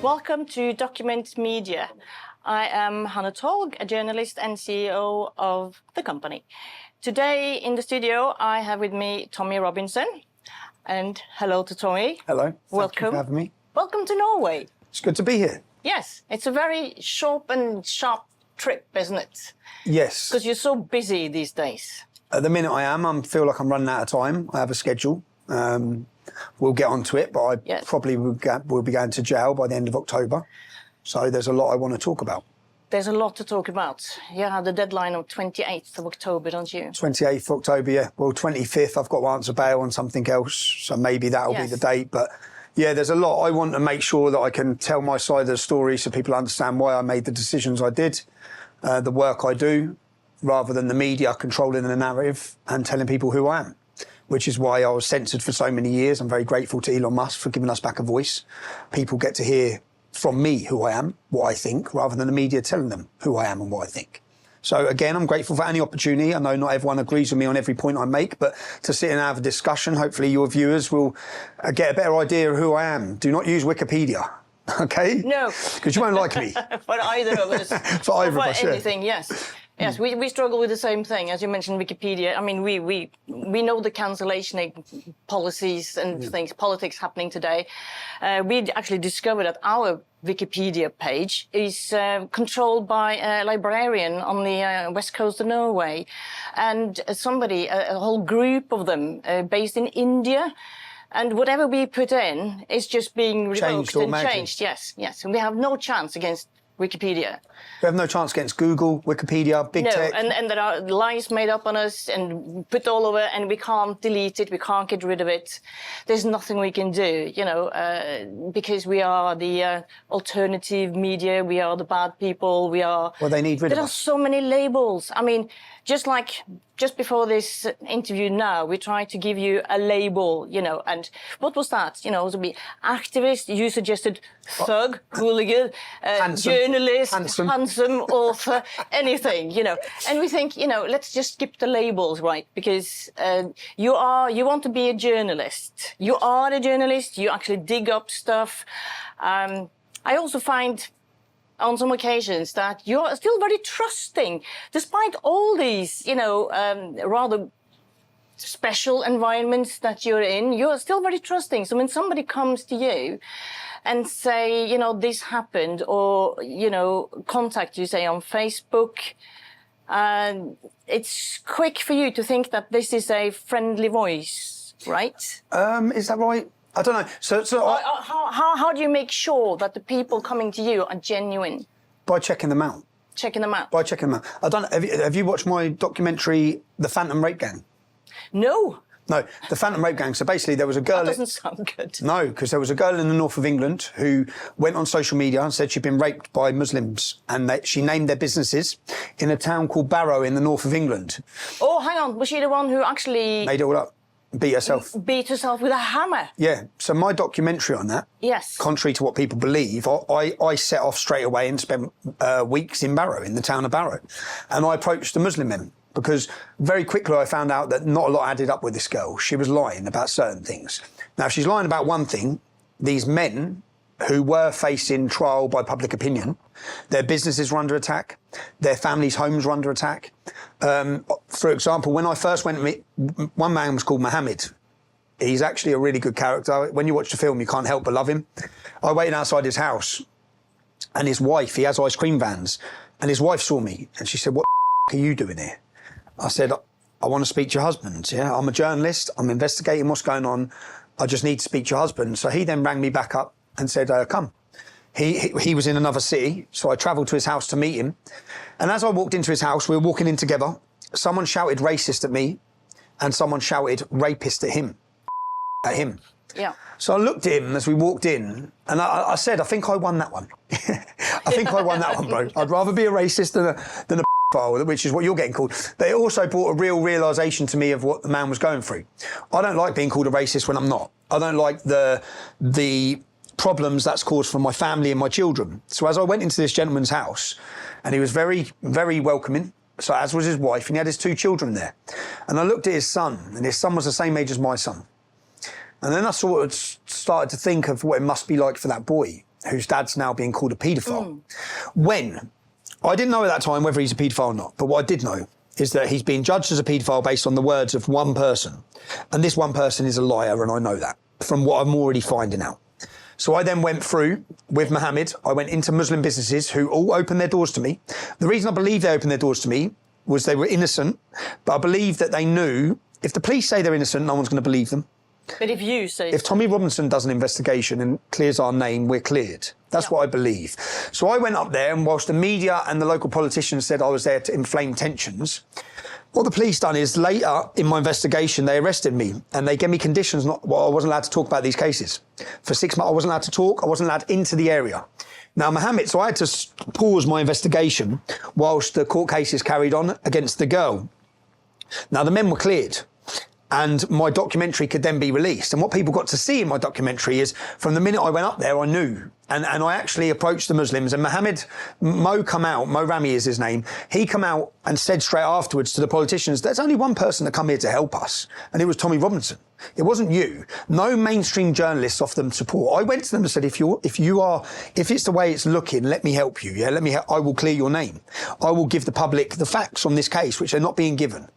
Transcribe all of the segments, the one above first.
Welcome to Document Media. I am Hannah Tolg, a journalist and CEO of the company. Today in the studio, I have with me Tommy Robinson. And hello to Tommy. Hello. Welcome. Thank you for having me. Welcome to Norway. It's good to be here. Yes, it's a very short and sharp trip, isn't it? Yes. Because you're so busy these days. At the minute I feel like I'm running out of time. I have a schedule. We'll get onto it, but I probably will be going to jail by the end of October. So there's a lot I want to talk about. There's a lot to talk about. You have the deadline of 28th of October, don't you? 28th October, yeah. Well, 25th, I've got to answer bail on something else. So maybe that'll be the date. But yeah, there's a lot. I want to make sure that I can tell my side of the story so people understand why I made the decisions I did, the work I do, rather than the media controlling the narrative and telling people who I am, which is why I was censored for so many years. I'm very grateful to Elon Musk for giving us back a voice. People get to hear from me who I am, what I think, rather than the media telling them who I am and what I think. So again, I'm grateful for any opportunity. I know not everyone agrees with me on every point I make, but to sit and have a discussion, hopefully your viewers will get a better idea of who I am. Do not use Wikipedia, okay? No. Because you won't like me. For either of us. For either of us, anything, yes. Yes, we struggle with the same thing. As you mentioned, Wikipedia. I mean, we know the cancellation policies and things, politics happening today. We actually discovered that our Wikipedia page is controlled by a librarian on the west coast of Norway, and a whole group of them based in India. And whatever we put in is just being revoked and changed. Yes, yes. And we have no chance against Wikipedia. We have no chance against Google, Wikipedia, big tech. No, and there are lies made up on us and put all over, and we can't delete it, we can't get rid of it. There's nothing we can do, you know, because we are the alternative media, we are the bad people, we are... Well, they need rid of us. There are so many labels. I mean, just before this interview now, we tried to give you a label, you know, and what was that? You know, to be activist, you suggested thug, hooligan, journalist, handsome author, anything, you know. And we think, you know, let's just skip the labels, right? Because you want to be a journalist. You are a journalist, you actually dig up stuff. I also find on some occasions that you're still very trusting, despite all these, you know, rather special environments that you're in, you're still very trusting. So when somebody comes to you and say, you know, this happened, or, you know, contact you, say, on Facebook, it's quick for you to think that this is a friendly voice, right? Is that right? I don't know. So how do you make sure that the people coming to you are genuine? By checking them out. Checking them out. By checking them out. I don't. Have you watched my documentary, The Phantom Rape Gang? No. No, The Phantom Rape Gang. So basically, there was a girl. That doesn't sound good. No, because there was a girl in the north of England who went on social media and said she'd been raped by Muslims, and she named their businesses in a town called Barrow in the north of England. Oh, hang on. Was she the one who actually made it all up? Beat herself. Beat herself with a hammer? Yeah. So my documentary on that, yes, contrary to what people believe, I set off straight away and spent weeks in Barrow, in the town of Barrow. And I approached the Muslim men because very quickly I found out that not a lot added up with this girl. She was lying about certain things. Now, if she's lying about one thing, these men who were facing trial by public opinion, their businesses were under attack, their families' homes were under attack. For example, when I first went to meet, one man was called Mohammed. He's actually a really good character. When you watch the film, you can't help but love him. I waited outside his house, and his wife, he has ice cream vans, and his wife saw me, and she said, "What are you doing here?" I said, "I want to speak to your husband. Yeah, I'm a journalist. I'm investigating what's going on. I just need to speak to your husband." So he then rang me back up and said, "Come." He was in another city, so I travelled to his house to meet him. And as I walked into his house, we were walking in together. Someone shouted racist at me, and someone shouted rapist at him. Yeah. So I looked at him as we walked in, and I said, "I think I won that one. I think I won that one, bro. I'd rather be a racist than a file, which is what you're getting called." But it also brought a real realisation to me of what the man was going through. I don't like being called a racist when I'm not. I don't like the problems that's caused for my family and my children. So as I went into this gentleman's house, and he was very, very welcoming, so as was his wife, and he had his two children there. And I looked at his son, and his son was the same age as my son. And then I sort of started to think of what it must be like for that boy. whose dad's now being called a paedophile. When I didn't know at that time whether he's a paedophile or not, but what I did know is that he's being judged as a paedophile based on the words of one person. And this one person is a liar, and I know that from what I'm already finding out. So I then went through with Mohammed. I went into Muslim businesses who all opened their doors to me. The reason I believe they opened their doors to me was they were innocent, but I believe that they knew if the police say they're innocent, no one's going to believe them. But if you say... If Tommy Robinson does an investigation and clears our name, we're cleared. That's what I believe. So I went up there, and whilst the media and the local politicians said I was there to inflame tensions, what the police done is later in my investigation, they arrested me and they gave me conditions. I wasn't allowed to talk about these cases. For 6 months, I wasn't allowed to talk. I wasn't allowed into the area. Now, Mohammed, so I had to pause my investigation whilst the court cases carried on against the girl. Now, the men were cleared, and my documentary could then be released. And what people got to see in my documentary is from the minute I went up there, I knew. And I actually approached the Muslims, and Mo Rami is his name. He come out and said straight afterwards to the politicians, there's only one person that come here to help us. And it was Tommy Robinson. It wasn't you. No mainstream journalists offered them support. I went to them and said, if it's the way it's looking, let me help you. Yeah, I will clear your name. I will give the public the facts on this case, which are not being given.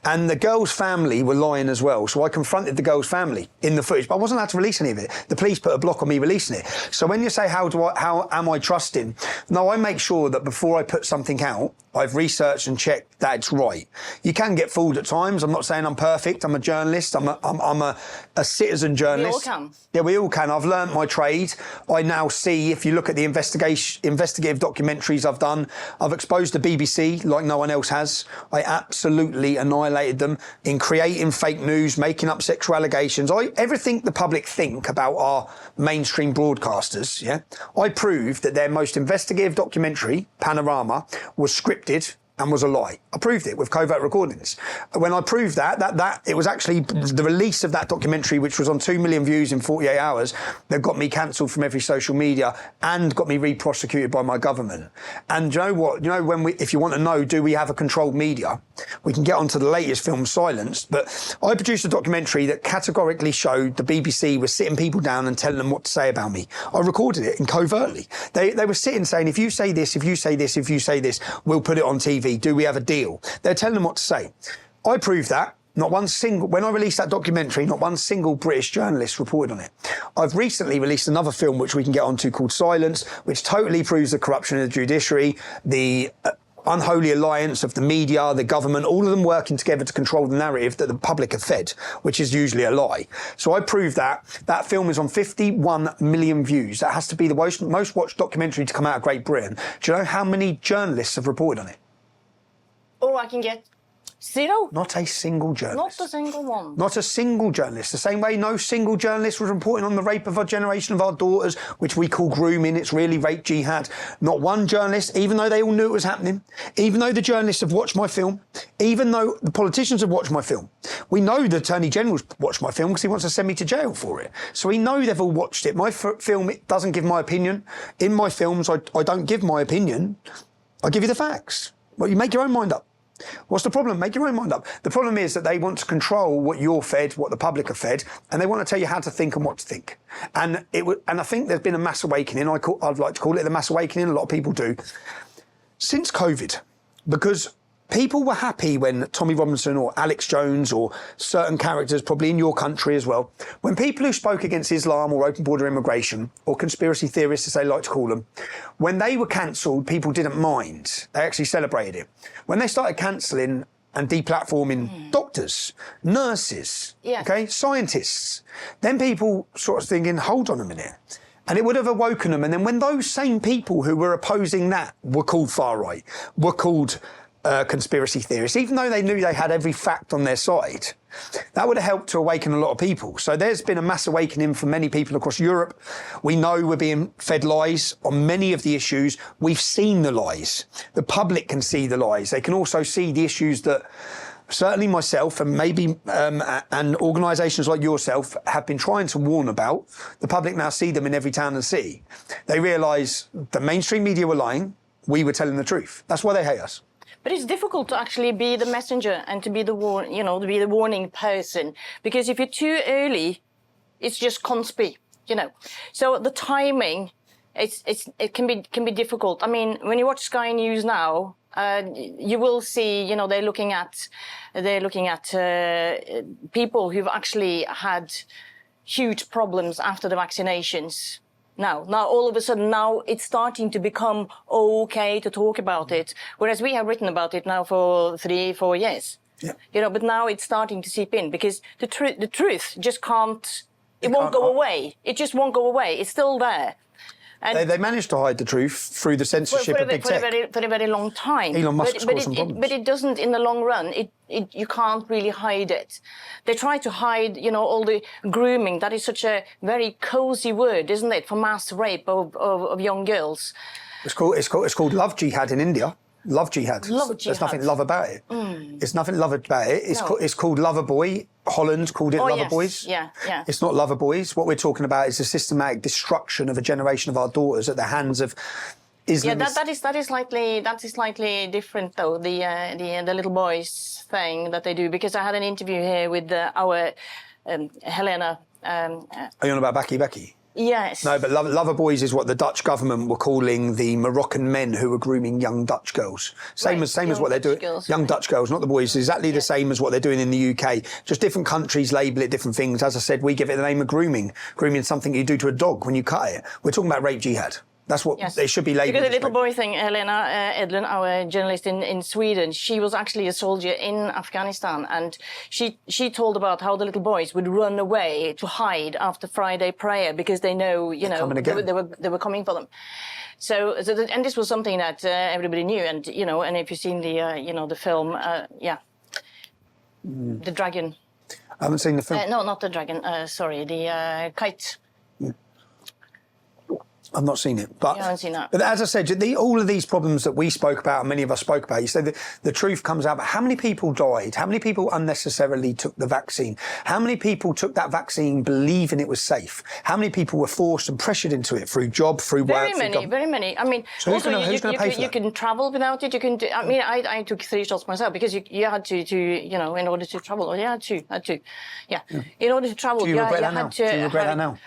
And the girl's family were lying as well. So I confronted the girl's family in the footage, but I wasn't allowed to release any of it. The police put a block on me releasing it. So when you say, how am I trusting? No, I make sure that before I put something out, I've researched and checked that it's right. You can get fooled at times. I'm not saying I'm perfect. I'm a journalist. I'm a citizen journalist. We all can. Yeah, we all can. I've learnt my trade. I now see, if you look at the investigative documentaries I've done, I've exposed the BBC like no one else has. I absolutely annihilated them in creating fake news, making up sexual allegations. Everything the public think about our mainstream broadcasters, yeah, I proved that their most investigative documentary, Panorama, was scripted and was a lie. I proved it with covert recordings. When I proved that it was actually the release of that documentary, which was on 2 million views in 48 hours, that got me cancelled from every social media and got me re-prosecuted by my government. And you know what? You know, if you want to know, do we have a controlled media? We can get onto the latest film, Silenced, but I produced a documentary that categorically showed the BBC was sitting people down and telling them what to say about me. I recorded it in covertly. They were sitting saying, if you say this, if you say this, if you say this, we'll put it on TV. Do we have a deal? They're telling them what to say. I proved that. When I released that documentary, not one single British journalist reported on it. I've recently released another film, which we can get onto, called Silence, which totally proves the corruption of the judiciary, the unholy alliance of the media, the government, all of them working together to control the narrative that the public have fed, which is usually a lie. So I proved that. That film is on 51 million views. That has to be the most watched documentary to come out of Great Britain. Do you know how many journalists have reported on it? Oh, I can get 0? Not a single journalist. Not a single one. Not a single journalist. The same way no single journalist was reporting on the rape of a generation of our daughters, which we call grooming. It's really rape jihad. Not one journalist, even though they all knew it was happening, even though the journalists have watched my film, even though the politicians have watched my film. We know the Attorney General's watched my film because he wants to send me to jail for it. So we know they've all watched it. My film, it doesn't give my opinion. In my films, I don't give my opinion. I give you the facts. Well, you make your own mind up. What's the problem? Make your own mind up. The problem is that they want to control what you're fed, what the public are fed, and they want to tell you how to think and what to think. And I think there's been a mass awakening. I'd like to call it the mass awakening. A lot of people do. Since COVID, because people were happy when Tommy Robinson or Alex Jones or certain characters, probably in your country as well, when people who spoke against Islam or open border immigration or conspiracy theorists, as they like to call them, when they were cancelled, people didn't mind. They actually celebrated it. When they started cancelling and deplatforming doctors, nurses, okay, scientists, then people sort of thinking, hold on a minute. And it would have awoken them. And then when those same people who were opposing that were called far right, were called conspiracy theorists, even though they knew they had every fact on their side, that would have helped to awaken a lot of people. So there's been a mass awakening for many people across Europe. We know we're being fed lies on many of the issues. We've seen the lies. The public can see the lies. They can also see the issues that certainly myself and maybe and organisations like yourself have been trying to warn about. The public now see them in every town and city. They realise the mainstream media were lying. We were telling the truth. That's why they hate us. But it's difficult to actually be the messenger and to be the to be the warning person, because if you're too early, it's just conspi, So the timing it can be difficult. I mean, when you watch Sky News now, you will see, you know, they're looking at people who've actually had huge problems after the vaccinations. Now all of a sudden, now it's starting to become okay to talk about it, whereas we have written about it now for 3-4 years. Yeah. You know, but now it's starting to seep in because the truth just can't. It won't go away. It just won't go away. It's still there. And they managed to hide the truth through the censorship of big tech. For a very long time. Elon Musk's caused some problems. But it doesn't, in the long run, you can't really hide it. They try to hide, you know, all the grooming. That is such a very cozy word, isn't it, for mass rape of young girls. It's called love jihad in India. Love jihad. Love There's jihad. nothing love about it. It's nothing love about it. It's called Lover Boy. Holland called it Lover yes. Boys. Yeah. It's not Lover Boys. What we're talking about is the systematic destruction of a generation of our daughters at the hands of Islam. Yeah, that is slightly different though. The little boys thing that they do, because I had an interview here with our Helena. Are you on about Becky? Yes. No, but Lover Boys is what the Dutch government were calling the Moroccan men who were grooming young Dutch girls. Same as what they're doing. Young Dutch girls, not the boys. Exactly the same as what they're doing in the UK. Just different countries label it different things. As I said, we give it the name of grooming. Grooming is something you do to a dog when you cut it. We're talking about rape jihad. That's what they should be labelled. Because the little boy thing, Helena Edlund, our journalist in Sweden, she was actually a soldier in Afghanistan, and she told about how the little boys would run away to hide after Friday prayer because they know, you know, they were coming for them. So and this was something that everybody knew, and you know, and if you've seen the you know, the film, the dragon. I haven't seen the film. No, not the dragon. Sorry, the kite. I've not seen it, but, you haven't seen that. But as I said, all of these problems that we spoke about, and many of us spoke about, you say that the truth comes out. But how many people died? How many people unnecessarily took the vaccine? How many people took that vaccine believing it was safe? How many people were forced and pressured into it through job, through work? Very many. I mean, so also who's going to pay for that? You can travel without it. You can. I mean, I took 3 shots myself because you had to you know, in order to travel. Or you had to. Yeah. In order to travel, Do you regret that now? Do you regret that now?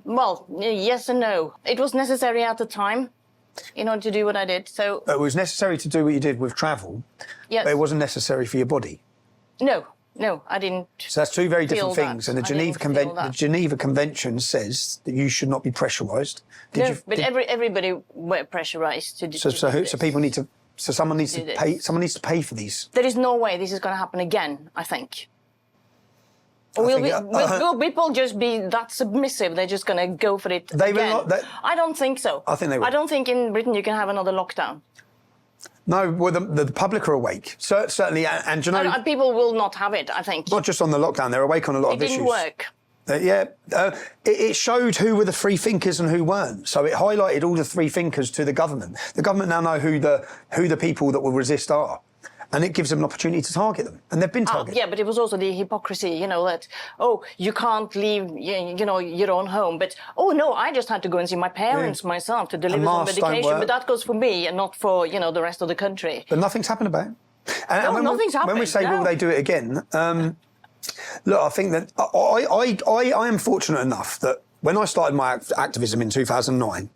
Well, yes and no. It was necessary at the time in order to do what I did. So it was necessary to do what you did with travel, yes. But it wasn't necessary for your body. No, I didn't. So that's two very different things. And the Geneva Convention says that you should not be pressurised. Everybody were pressurised to do So people need to. So someone needs to pay. Someone needs to pay for these. There is no way this is going to happen again, I think. Will people just be that submissive? They're just going to go for it again? I don't think so. I think they will. I don't think in Britain you can have another lockdown. No, well, the public are awake. Certainly, and you know... And people will not have it, I think. Not just on the lockdown, they're awake on a lot of issues. It didn't work. It showed who were the free thinkers and who weren't. So it highlighted all the free thinkers to the government. The government now know who the people that will resist are. And it gives them an opportunity to target them. And they've been targeted. Yeah, but it was also the hypocrisy, you know, that, you can't leave, you know, your own home. But, no, I just had to go and see my parents myself to deliver some medication. But that goes for me and not for, you know, the rest of the country. But nothing's happened about it. Nothing's happened. When we say, will they do it again? Look, I think that I am fortunate enough that when I started my activism in 2009,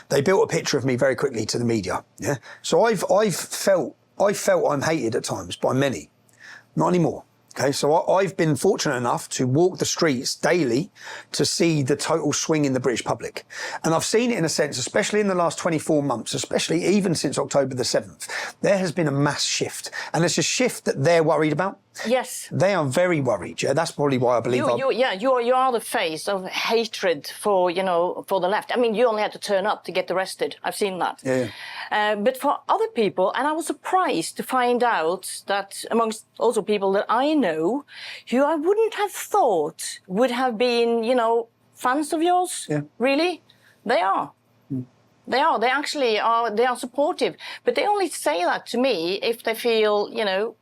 they built a picture of me very quickly to the media. Yeah. So I felt I'm hated at times by many. Not anymore. Okay, so I've been fortunate enough to walk the streets daily to see the total swing in the British public. And I've seen it in a sense, especially in the last 24 months, especially even since October the 7th, there has been a mass shift. And it's a shift that they're worried about. Yes. They are very worried. Yeah, that's probably why I believe you are the face of hatred for, you know, for the left. I mean, you only had to turn up to get arrested. I've seen that. Yeah. But for other people, and I was surprised to find out that amongst also people that I know, who I wouldn't have thought would have been, you know, fans of yours. Yeah. Really, they are. They are. They actually are. They are supportive. But they only say that to me if they feel, you know,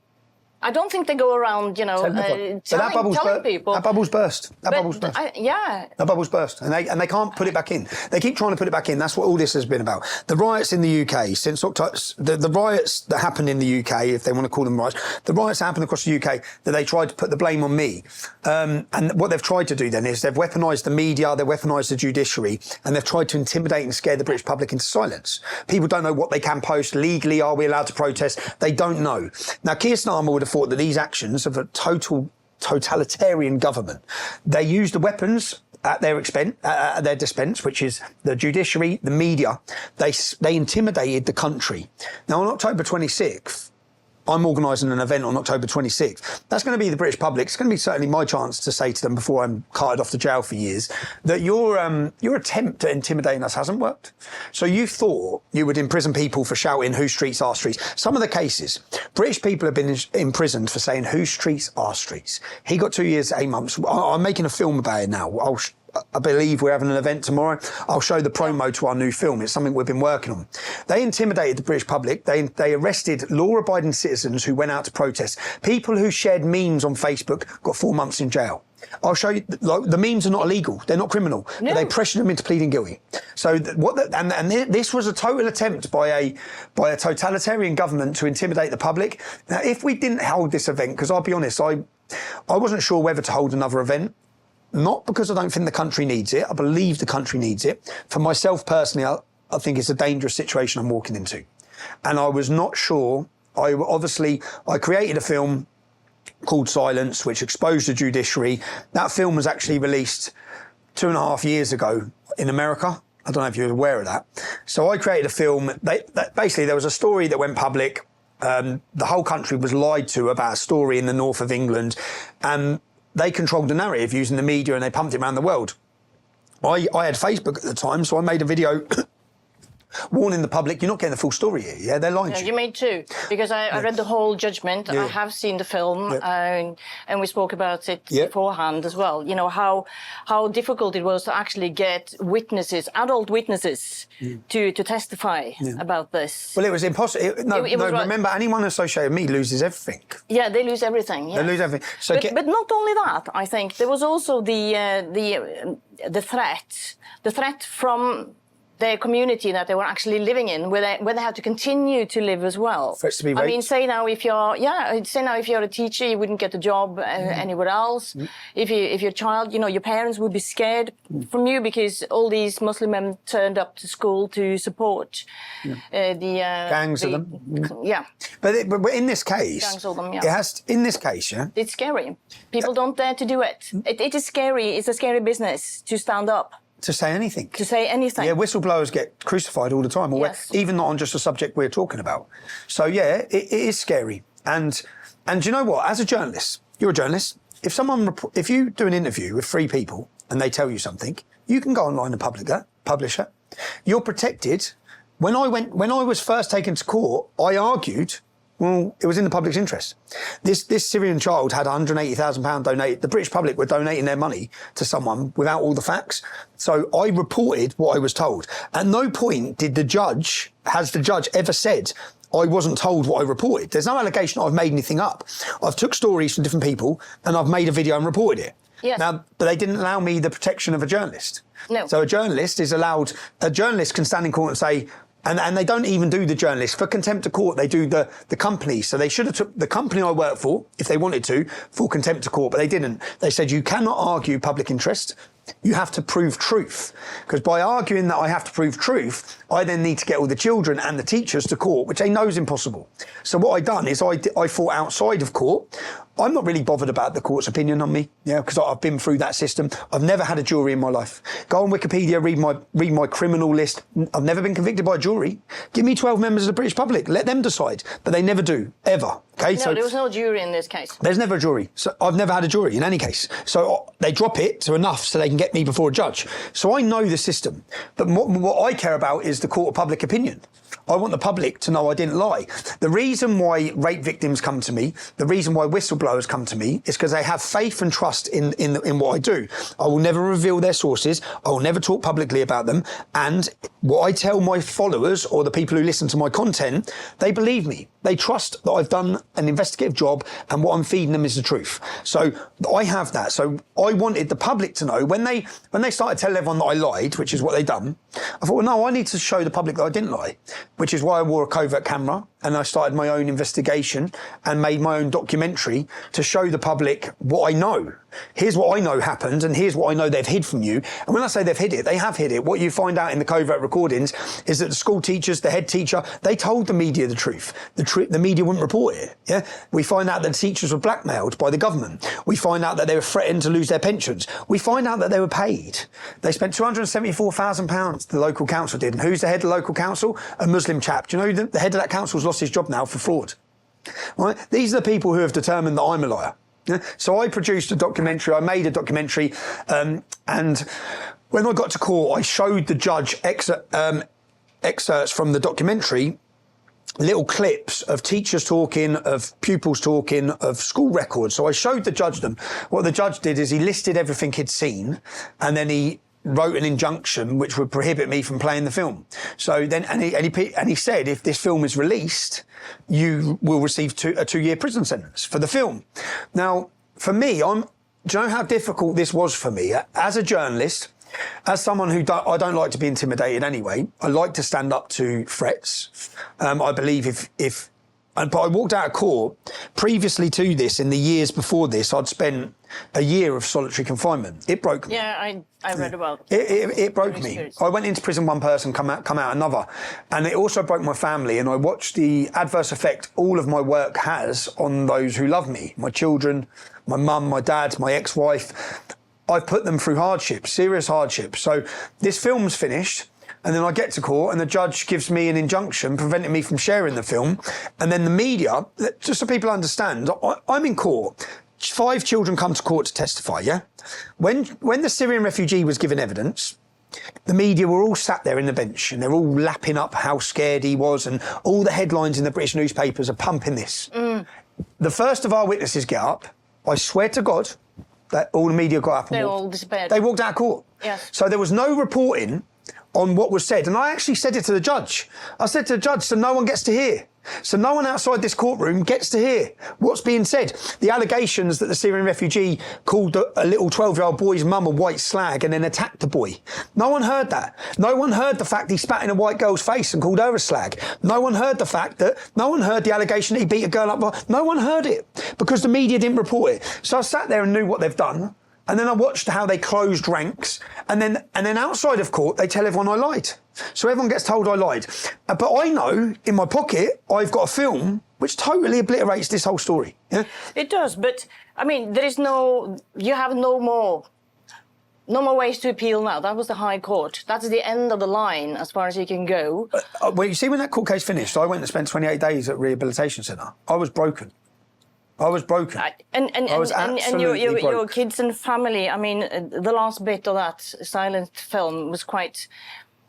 I don't think they go around, So telling people. That bubble's burst. That bubble's burst. That bubble's burst, and they can't put it back in. They keep trying to put it back in. That's what all this has been about. The riots in the UK since October, the riots that happened in the UK, if they want to call them riots, the riots that happened across the UK, that they tried to put the blame on me. And what they've tried to do then is they've weaponised the media, they've weaponised the judiciary, and they've tried to intimidate and scare the British public into silence. People don't know what they can post legally. Are we allowed to protest? They don't know. Now, Keir Starmer would have thought that these actions of a totalitarian government, they use the weapons at their expense, at their dispense, which is the judiciary, the media. They intimidated the country. Now, on October 26th, I'm organising an event on October 26th. That's going to be the British public. It's going to be certainly my chance to say to them before I'm carted off to jail for years that your attempt at intimidating us hasn't worked. So you thought you would imprison people for shouting "whose streets are streets." Some of the cases, British people have been imprisoned for saying "whose streets are streets." He got 2 years, 8 months. I'm making a film about it now. I believe we're having an event tomorrow. I'll show the promo to our new film. It's something we've been working on. They intimidated the British public. They arrested law-abiding citizens who went out to protest. People who shared memes on Facebook got 4 months in jail. I'll show you. The memes are not illegal. They're not criminal. No. But they pressured them into pleading guilty. So this was a total attempt by a totalitarian government to intimidate the public. Now, if we didn't hold this event, because I'll be honest, I wasn't sure whether to hold another event. Not because I don't think the country needs it. I believe the country needs it. For myself personally, I think it's a dangerous situation I'm walking into. And I was not sure. I created a film called Silence, which exposed the judiciary. That film was actually released 2.5 years ago in America. I don't know if you're aware of that. So I created a film. Basically, there was a story that went public. The whole country was lied to about a story in the north of England. And they controlled the narrative using the media and they pumped it around the world. I had Facebook at the time, so I made a video warning the public, you're not getting the full story here. Yeah, they're lying to you. You made too, because I read the whole judgment. I have seen the film, and we spoke about it beforehand as well. You know, how difficult it was to actually get witnesses, adult witnesses, to testify about this. Well, it was impossible. Remember, anyone associated with me loses everything. Yeah, they lose everything. Yes. They lose everything. So but not only that, I think there was also the threat from their community that they were actually living in, where they had to continue to live as well. Threats to be raped. I mean, say now if you're a teacher, you wouldn't get a job anywhere else. If you're a child, you know, your parents would be scared from you because all these Muslim men turned up to school to support the gangs of them. Yeah. But in this case, gangs of them, it has. In this case, it's scary. People don't dare to do it. It is scary. It's a scary business to stand up. To say anything. To say anything. Yeah, whistleblowers get crucified all the time, even not on just the subject we're talking about. So, yeah, it is scary. And you know what? As a journalist, you're a journalist. If you do an interview with 3 people and they tell you something, you can go online and publish it. You're protected. When I was first taken to court, I argued, well, it was in the public's interest. This Syrian child had £180,000 donated. The British public were donating their money to someone without all the facts. So I reported what I was told. At no point has the judge ever said, I wasn't told what I reported. There's no allegation I've made anything up. I've took stories from different people and I've made a video and reported it. Yes. Now, but they didn't allow me the protection of a journalist. No. So a journalist can stand in court and say, and they don't even do the journalist. For contempt of court, they do the company. So they should have took the company I work for, if they wanted to, for contempt of court, but they didn't. They said, you cannot argue public interest. You have to prove truth. Because by arguing that I have to prove truth, I then need to get all the children and the teachers to court, which they know is impossible. So what I done is I fought outside of court. I'm not really bothered about the court's opinion on me, because I've been through that system. I've never had a jury in my life. Go on Wikipedia, read my criminal list. I've never been convicted by a jury. Give me 12 members of the British public. Let them decide. But they never do, ever. Okay, no, there was no jury in this case. There's never a jury. So I've never had a jury in any case. So they drop it to enough so they can get me before a judge. So I know the system. But what I care about is the court of public opinion. I want the public to know I didn't lie. The reason why rape victims come to me, the reason why whistleblowers come to me, is because they have faith and trust in what I do. I will never reveal their sources. I will never talk publicly about them. And what I tell my followers or the people who listen to my content, they believe me. They trust that I've done an investigative job and what I'm feeding them is the truth. So I have that. So I wanted the public to know when they started telling everyone that I lied, which is what they done. I thought, well, no, I need to show the public that I didn't lie, which is why I wore a covert camera and I started my own investigation and made my own documentary to show the public what I know. Here's what I know happened and here's what I know they've hid from you. And when I say they've hid it, they have hid it. What you find out in the covert recordings is that the school teachers, the head teacher, they told the media the truth. The media wouldn't report it. Yeah, we find out that the teachers were blackmailed by the government. We find out that they were threatened to lose their pensions. We find out that they were paid. They spent £274,000, the local council did. And who's the head of the local council? A Muslim chap. Do you know the head of that council's lost his job now for fraud? Right? These are the people who have determined that I'm a liar. Yeah? So I produced a documentary, I made a documentary, and when I got to court, I showed the judge excerpts from the documentary, little clips of teachers talking, of pupils talking, of school records. So I showed the judge them. What the judge did is he listed everything he'd seen, and then he wrote an injunction which would prohibit me from playing the film. So then, and he said, if this film is released, you will receive a 2-year prison sentence for the film. Now, for me, do you know how difficult this was for me as a journalist? As someone who I don't like to be intimidated anyway, I like to stand up to threats. I believe but I walked out of court. Previously to this, in the years before this, I'd spent a year of solitary confinement. It broke me. Yeah, I read about it broke me. I went into prison one person, come out another. And it also broke my family. And I watched the adverse effect all of my work has on those who love me. My children, my mum, my dad, my ex-wife. I've put them through hardship, serious hardship. So this film's finished. And then I get to court and the judge gives me an injunction preventing me from sharing the film. And then the media, just so people understand, I'm in court. 5 children come to court to testify, yeah? When the Syrian refugee was given evidence, the media were all sat there in the bench and they're all lapping up how scared he was and all the headlines in the British newspapers are pumping this. The first of our witnesses get up. I swear to God that all the media got up and all disappeared. They walked out of court. Yes. So there was no reporting on what was said. And I actually said it to the judge. I said to the judge, so no one gets to hear. So no one outside this courtroom gets to hear what's being said. The allegations that the Syrian refugee called a little 12-year-old boy's mum a white slag and then attacked the boy. No one heard that. No one heard the fact he spat in a white girl's face and called her a slag. No one heard the allegation that he beat a girl up. No one heard it because the media didn't report it. So I sat there and knew what they've done. And then I watched how they closed ranks. And then outside of court, they tell everyone I lied. So everyone gets told I lied. But I know in my pocket, I've got a film which totally obliterates this whole story. Yeah? It does. But I mean, you have no more ways to appeal now. That was the High Court. That's the end of the line as far as you can go. Well, you see, when that court case finished, I went and spent 28 days at rehabilitation centre. I was broken. I was broken. And absolutely your kids and family. I mean, the last bit of that silent film was quite,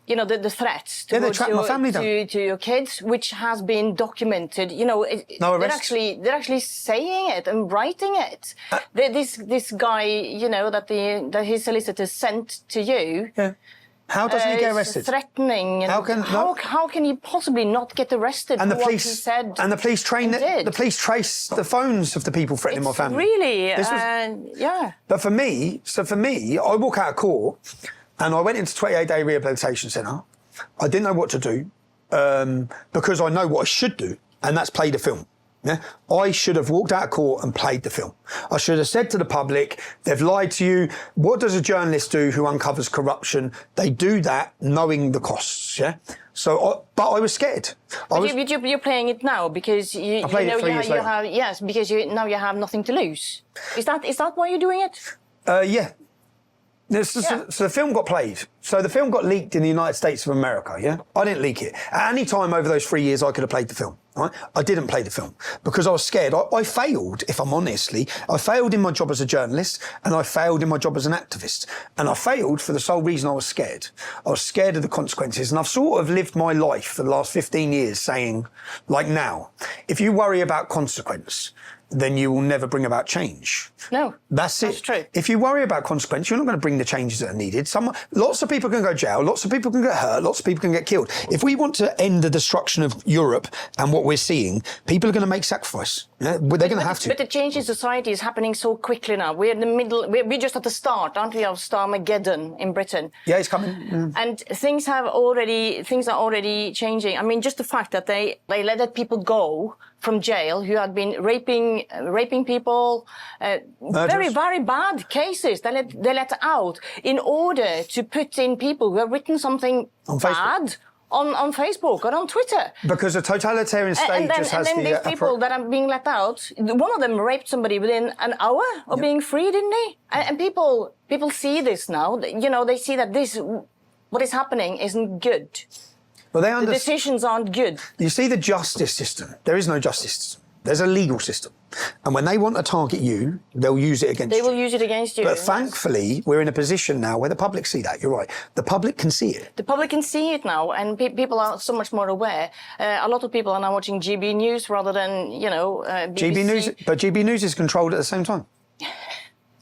the threats they tracked my family down. To your kids, which has been documented. They're actually saying it and writing it. This guy, that his solicitor sent to you. Yeah. How doesn't he get arrested? Threatening. And how can he possibly not get arrested and for what he said? And the police the police trace the phones of the people threatening my family. Really, yeah. But for me, I walk out of court and I went into 28-day rehabilitation centre. I didn't know what to do because I know what I should do, and that's play the film. Yeah? I should have walked out of court and played the film. I should have said to the public, they've lied to you. What does a journalist do who uncovers corruption? They do that knowing the costs, yeah? But I was scared. You're playing it now because you it 3 years later. Because now you have nothing to lose. Is that why you're doing it? Yeah. So the film got played. So the film got leaked in the United States of America, yeah? I didn't leak it. At any time over those 3 years, I could have played the film, right? I didn't play the film because I was scared. I failed, if I'm honestly. I failed in my job as a journalist and I failed in my job as an activist. And I failed for the sole reason I was scared. I was scared of the consequences. And I've sort of lived my life for the last 15 years saying, like now, if you worry about consequence, then you will never bring about change. No, that's true. If you worry about consequence, you're not going to bring the changes that are needed. Lots of people can go to jail, lots of people can get hurt, lots of people can get killed. If we want to end the destruction of Europe and what we're seeing, people are going to make sacrifice. Yeah? They're going to have to. But the change in society is happening so quickly now. We're in the middle, we're just at the start, aren't we, of Starmageddon in Britain? Yeah, it's coming. And things are already changing. I mean, just the fact that they let people go from jail who had been raping people, very, very bad cases. They let out in order to put in people who have written something bad on Facebook or on Twitter. Because a totalitarian state just has the... And then these people that are being let out, one of them raped somebody within an hour of being free, didn't he? And people see this now. You know, they see that what is happening isn't good. Well, the decisions aren't good. You see the justice system. There is no justice system. There's a legal system. And when they want to target you, they'll use it against you. They will use it against you. But thankfully, we're in a position now where the public see that. You're right. The public can see it. The public can see it now, and people are so much more aware. A lot of people are now watching GB News rather than, BBC. GB News, but GB News is controlled at the same time.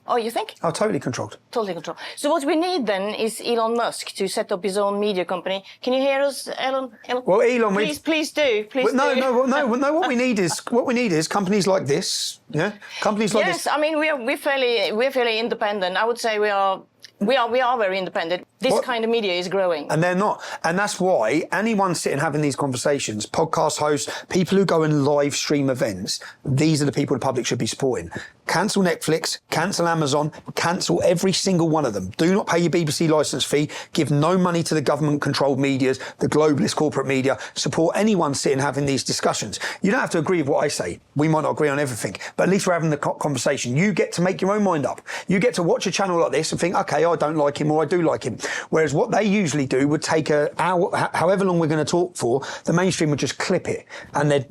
Oh, you think? Oh, totally controlled. Totally controlled. So what we need then is Elon Musk to set up his own media company. Can you hear us, Elon? Well, Elon, please do. No. What we need is companies like this. Yeah, companies like this. Yes, I mean we're fairly independent. I would say we are very independent. This kind of media is growing. And they're not. And that's why anyone sitting having these conversations, podcast hosts, people who go and live stream events, these are the people the public should be supporting. Cancel Netflix, cancel Amazon, cancel every single one of them. Do not pay your BBC licence fee. Give no money to the government-controlled medias, the globalist corporate media. Support anyone sitting having these discussions. You don't have to agree with what I say. We might not agree on everything, but at least we're having the conversation. You get to make your own mind up. You get to watch a channel like this and think, okay, I don't like him or I do like him. Whereas what they usually do would take a hour, however long we're going to talk for, the mainstream would just clip it and they'd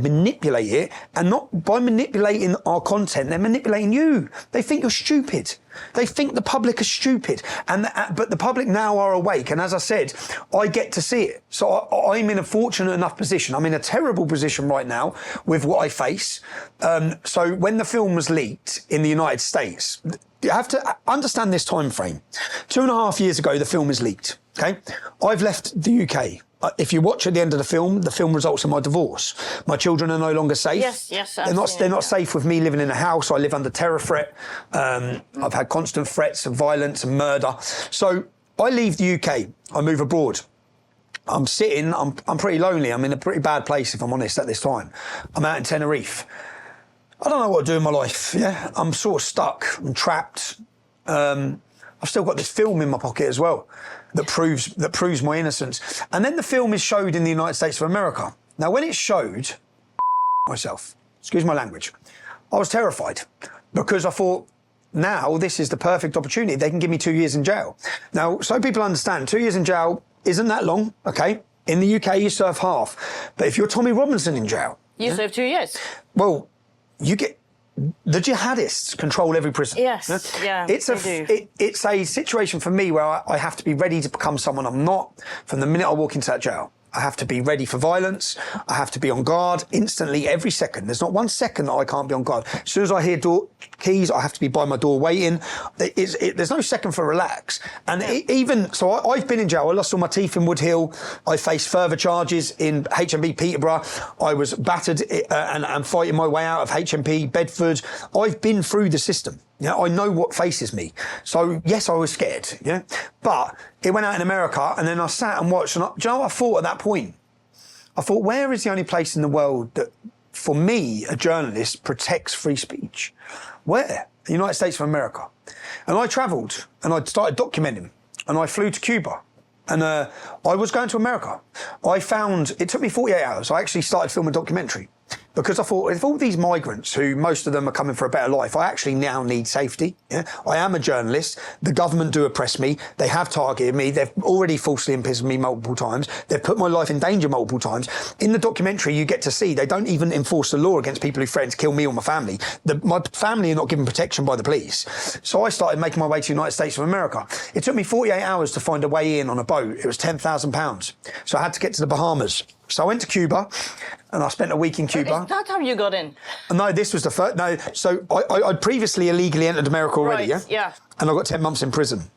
manipulate it, and not by manipulating our content, they're manipulating you. They think you're stupid. They think the public are stupid, but the public now are awake. And as I said, I get to see it. So I'm in a fortunate enough position. I'm in a terrible position right now with what I face. So when the film was leaked in the United States, you have to understand this time frame. 2.5 years ago, the film is leaked. Okay, I've left the UK. If you watch at the end of the film results in my divorce. My children are no longer safe. Yes, they're not safe with me living in a house. I live under terror threat. I've had constant threats of violence and murder. So I leave the UK. I move abroad. I'm pretty lonely. I'm in a pretty bad place, if I'm honest, at this time. I'm out in Tenerife. I don't know what to do in my life. Yeah, I'm sort of stuck. I'm trapped. I've still got this film in my pocket as well that proves my innocence. And then the film is showed in the United States of America. Now, when it's showed, myself, excuse my language, I was terrified because I thought, now this is the perfect opportunity. They can give me 2 years in jail. Now, so people understand, 2 years in jail isn't that long, okay? In the UK, you serve half. But if you're Tommy Robinson in jail... You serve 2 years. Well, you get... The jihadists control every prison. Yes, yeah, it's a situation for me where I have to be ready to become someone I'm not from the minute I walk into that jail. I have to be ready for violence. I have to be on guard instantly, every second. There's not 1 second that I can't be on guard. As soon as I hear door keys, I have to be by my door waiting. There's no second for relax. And I've been in jail. I lost all my teeth in Wood Hill. I faced further charges in HMP Peterborough. I was battered and fighting my way out of HMP Bedford. I've been through the system. Yeah, I know what faces me. So, yes, I was scared, yeah? But it went out in America, and then I sat and watched, and do you know what I thought at that point? I thought, where is the only place in the world that, for me, a journalist, protects free speech? Where? The United States of America. And I travelled, and I started documenting, and I flew to Cuba. And I was going to America. It took me 48 hours. I actually started filming a documentary. because I thought, if all these migrants, who most of them are coming for a better life, I actually now need safety. Yeah? I am a journalist. The government do oppress me. They have targeted me. They've already falsely imprisoned me multiple times. They've put my life in danger multiple times. In the documentary, you get to see they don't even enforce the law against people who threaten to kill me or my family. My family are not given protection by the police. So I started making my way to the United States of America. It took me 48 hours to find a way in on a boat. It was £10,000. So I had to get to the Bahamas. So I went to Cuba, and I spent a week in Cuba. Is that how you got in? No, this was the first. No, so I'd previously illegally entered America already, Right, yeah. And I got 10 months in prison.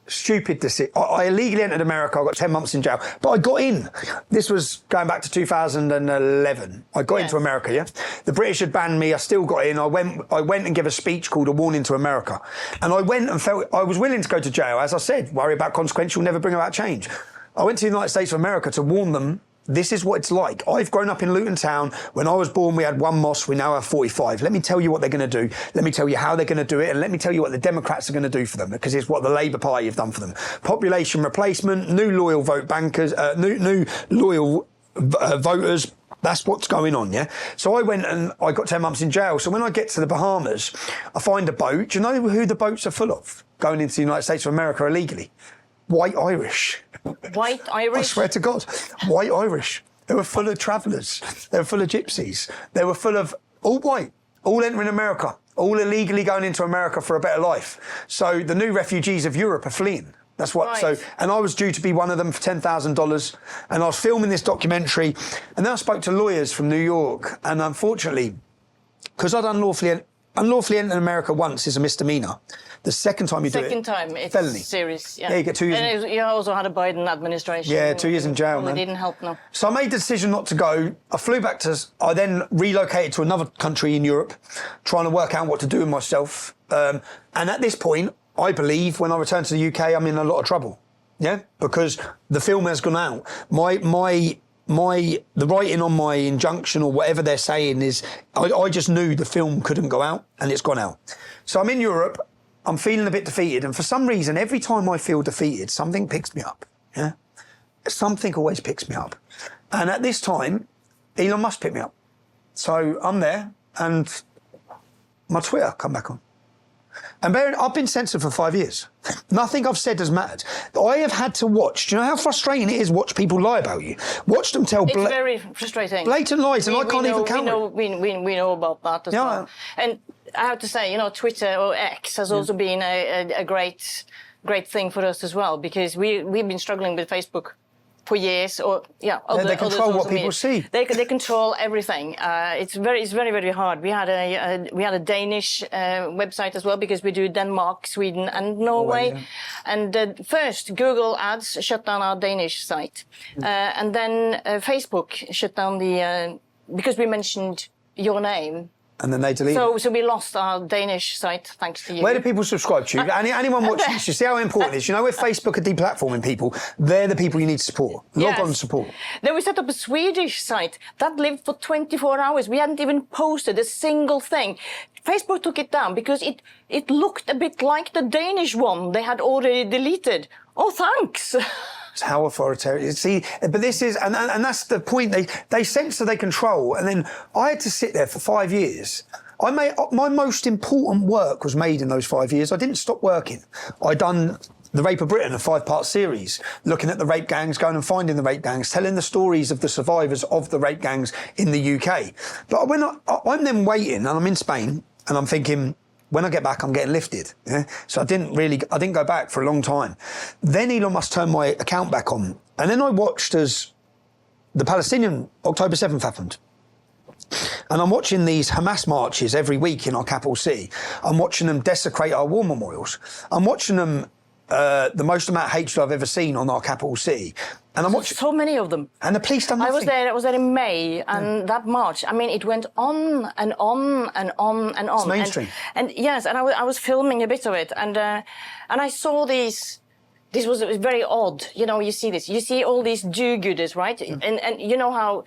Stupid decision. I illegally entered America. I got 10 months in jail, but I got in. This was going back to 2011. I got into America. Yeah, the British had banned me. I still got in. I went and gave a speech called "A Warning to America," and I went and felt I was willing to go to jail. As I said, worry about consequence will never bring about change. I went to the United States of America to warn them. This is what it's like. I've grown up in Luton town. When I was born, we had one mosque. We now have 45. Let me tell you what they're going to do. Let me tell you how they're going to do it. And let me tell you what the Democrats are going to do for them, because it's what the Labour Party have done for them. Population replacement, new loyal vote bankers, new loyal voters. That's what's going on, yeah? So I went and I got 10 months in jail. So when I get to the Bahamas, I find a boat. Do you know who the boats are full of going into the United States of America illegally? White Irish. White Irish? I swear to God, white Irish. They were full of travellers. They were full of gypsies. They were full of all white, all entering America, all illegally going into America for a better life. So the new refugees of Europe are fleeing. That's what. Right. So, and I was due to be one of them for $10,000, and I was filming this documentary, and then I spoke to lawyers from New York, and unfortunately, because I'd unlawfully entered America once is a misdemeanor. The second time you do it, second time, it's felony. serious. Yeah, Yeah, you get 2 years. And you also had a Biden administration. Yeah, 2 years in jail, Well, man. It didn't help, no. So I made the decision not to go. I flew back to. I then relocated to another country in Europe, trying to work out what to do with myself. And at this point, I believe when I return to the UK, I'm in a lot of trouble. Yeah, because the film has gone out. The writing on my injunction or whatever they're saying is, I just knew the film couldn't go out, and it's gone out. So I'm in Europe. I'm feeling a bit defeated, and for some reason, every time I feel defeated, something picks me up. Yeah, something always picks me up, and at this time, Elon Musk picked me up. So I'm there, and my Twitter come back on. And I've been censored for 5 years. Nothing I've said has mattered. I have had to watch. Do you know how frustrating it is? Watch people lie about you. Watch them tell It's very frustrating. blatant lies, and I can't even counter it. We know about that as well. And I have to say, Twitter or X has also been a great thing for us as well, because we've been struggling with Facebook for years, They control what people see. They control everything. It's very, very hard. We had a Danish website as well, because we do Denmark, Sweden, and Norway. Yeah. And first, Google Ads shut down our Danish site, and then Facebook shut down because we mentioned your name. And then they delete it. So we lost our Danish site thanks to you. Where do people subscribe to you? Anyone watching this, you see how important it is. You know, if Facebook are deplatforming people, they're the people you need to support. Log on and support. Then we set up a Swedish site that lived for 24 hours. We hadn't even posted a single thing. Facebook took it down because it looked a bit like the Danish one they had already deleted. Oh, thanks. It's how authoritarian. See, but this is, and that's the point. They censor, they control, and then I had to sit there for 5 years. My most important work was made in those 5 years. I didn't stop working. I done The Rape of Britain, a 5-part series, looking at the rape gangs, going and finding the rape gangs, telling the stories of the survivors of the rape gangs in the UK. But when I'm then waiting, and I'm in Spain, and I'm thinking, when I get back, I'm getting lifted. Yeah? So I didn't go back for a long time. Then Elon Musk turned my account back on. And then I watched as the Palestinian October 7th happened. And I'm watching these Hamas marches every week in our capital city. I'm watching them desecrate our war memorials. I'm watching them, the most amount of hatred I've ever seen on our capital city. And I'm watching so many of them. And the police done nothing. I was there in May, and that march, I mean, it went on and on and on and on. It's mainstream. And yes, and I was filming a bit of it, and I saw these. This was very odd. You see this. You see all these do-gooders, right? And you know how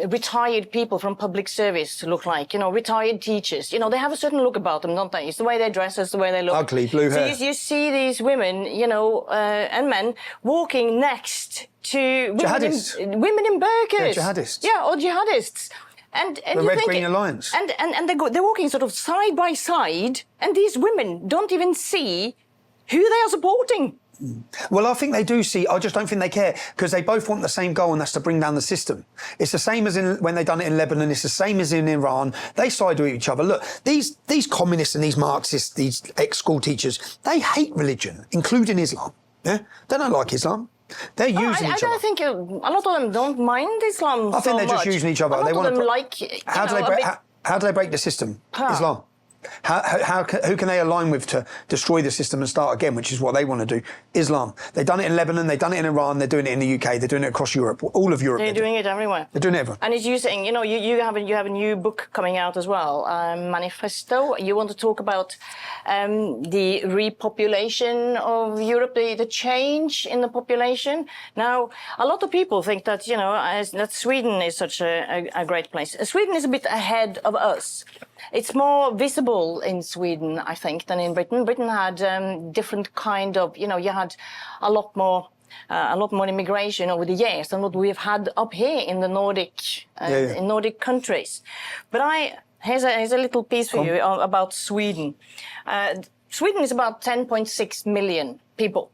retired people from public service look like, retired teachers. They have a certain look about them, don't they? It's the way they dress, it's the way they look. Ugly, blue hair. So you see these women, and men walking next to women in burqas. Yeah, jihadists. Yeah, or jihadists. And the you Red think Green Alliance. And they're walking sort of side by side, and these women don't even see who they are supporting. Well, I think they do see. I just don't think they care because they both want the same goal, and that's to bring down the system. It's the same as when they done it in Lebanon. It's the same as in Iran. They side with each other. Look, these communists and these Marxists, these ex-school teachers, they hate religion, including Islam. Yeah, they don't like Islam. They're using each other. I think a lot of them don't mind Islam. I think they're just using each other. A lot they of want them to. like. How do they break the system? Islam. Who can they align with to destroy the system and start again, which is what they want to do? Islam. They've done it in Lebanon, they've done it in Iran, they're doing it in the UK, they're doing it across Europe, all of Europe. They're doing it everywhere. They're doing it everywhere. And it's using, you have a new book coming out as well, Manifesto. You want to talk about the repopulation of Europe, the change in the population. Now, a lot of people think that, that Sweden is such a great place. Sweden is a bit ahead of us. It's more visible in Sweden, I think, than in Britain. Britain had different kind of, you had a lot more immigration over the years than what we've had up here in the in Nordic countries. But here's a little piece for you about Sweden. Sweden is about 10.6 million people,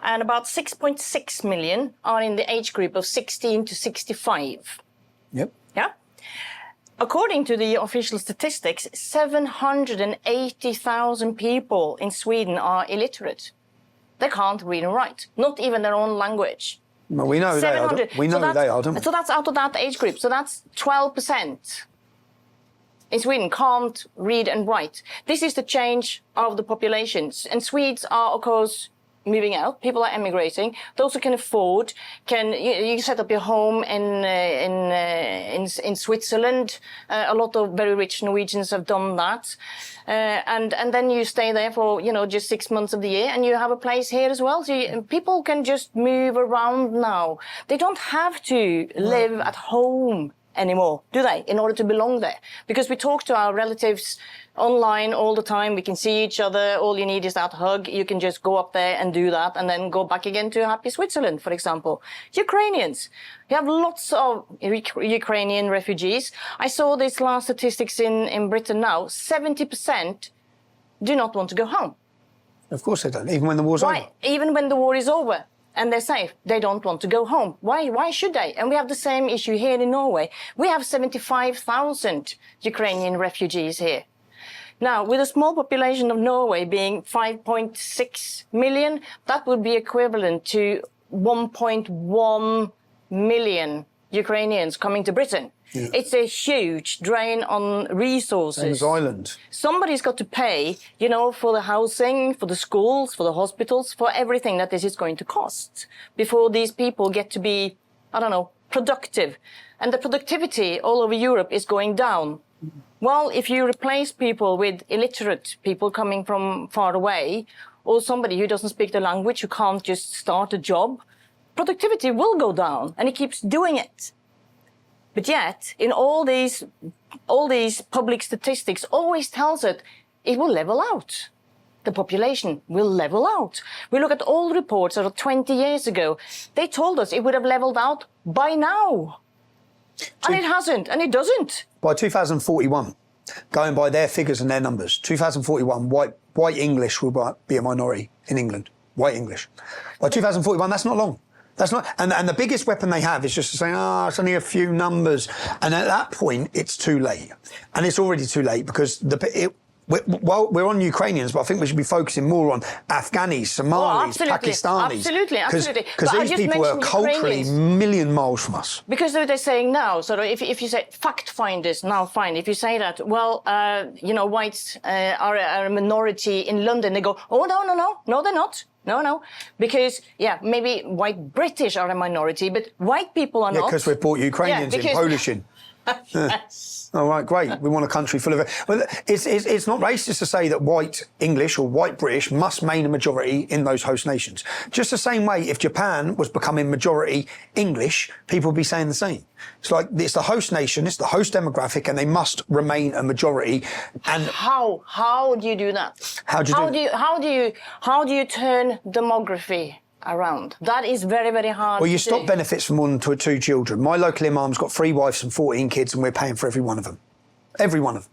and about 6.6 million are in the age group of 16 to 65. Yep. Yeah. According to the official statistics, 780,000 people in Sweden are illiterate. They can't read and write, not even their own language. Well, we know they are. We know they are, don't we? So that's out of that age group. So that's 12% in Sweden can't read and write. This is the change of the populations. And Swedes are, of course, moving out. People are emigrating. Those who can afford you set up your home in Switzerland. A lot of very rich Norwegians have done that, and then you stay there for just 6 months of the year, and you have a place here as well. So people can just move around now. They don't have to live at home anymore, do they, in order to belong there? Because we talk to our relatives online all the time. We can see each other. All you need is that hug. You can just go up there and do that and then go back again to happy Switzerland, for example. Ukrainians. We have lots of Ukrainian refugees. I saw these last statistics in Britain now. 70% do not want to go home. Of course they don't, even when the war's over. Even when the war is over. And they're safe. They don't want to go home. Why should they? And we have the same issue here in Norway. We have 75,000 Ukrainian refugees here. Now, with a small population of Norway being 5.6 million, that would be equivalent to 1.1 million Ukrainians coming to Britain. Yeah. It's a huge drain on resources. Same as Ireland. Somebody's got to pay, for the housing, for the schools, for the hospitals, for everything that this is going to cost before these people get to be, productive. And the productivity all over Europe is going down. Well, if you replace people with illiterate people coming from far away, or somebody who doesn't speak the language, who can't just start a job, productivity will go down, and it keeps doing it. But yet, in all these public statistics always tells it will level out. The population will level out. We look at all reports of 20 years ago. They told us it would have leveled out by now. And it hasn't, and it doesn't. By 2041, going by their figures and their numbers, 2041, white English will be a minority in England. White English. By 2041, that's not long. That's not, and the biggest weapon they have is just to say, it's only a few numbers. And at that point, it's too late. And it's already too late because we're on Ukrainians, but I think we should be focusing more on Afghanis, Somalis, Pakistanis. Absolutely. Because these people are culturally a million miles from us. Because they're saying now, if you say fact finders, now fine. If you say that, whites are a minority in London, they go, no, they're not. No. Because, maybe white British are a minority, but white people are not. Because we've brought Ukrainians in, Polish in. All right, great. We want a country full of it. Well, it's not racist to say that white English or white British must remain a majority in those host nations. Just the same way, if Japan was becoming majority English, people would be saying the same. It's the host nation, it's the host demographic, and they must remain a majority. And how do you do that? How do you turn demography around. That is very, very hard. Well, you to stop do. benefits from one to two children. My local imam's got 3 wives and 14 kids, and we're paying for every one of them. Every one of them.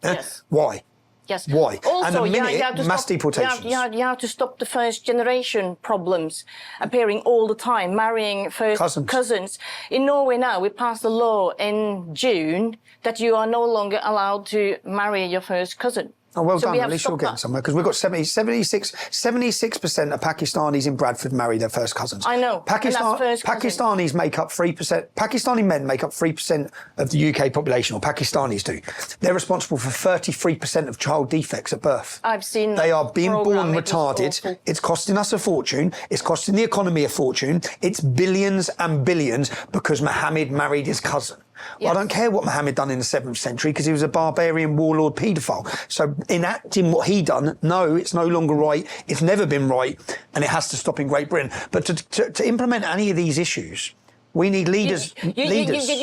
Yes. Why? Yes. Why? Also, and the minute, you have to mass stop, deportations. you have to stop the first generation problems appearing all the time, marrying first cousins. In Norway now, we passed a law in June that you are no longer allowed to marry your first cousin. Oh, well So done. we At have least you're stopped getting that. somewhere, because we've got 76% of Pakistanis in Bradford marry their first cousins. I know. And that's first cousins. Pakistanis make up 3%. Pakistani men make up 3% of the UK population, or Pakistanis do. They're responsible for 33% of child defects at birth. I've seen They are being program. born It was retarded. awful. It's costing us a fortune. It's costing the economy a fortune. It's billions and billions because Mohammed married his cousin. Well, I Yes. don't care what Mohammed done in the 7th century, because he was a barbarian warlord paedophile. So enacting what he done, no, it's no longer right. It's never been right, and it has to stop in Great Britain. But to implement any of these issues, we need leaders. You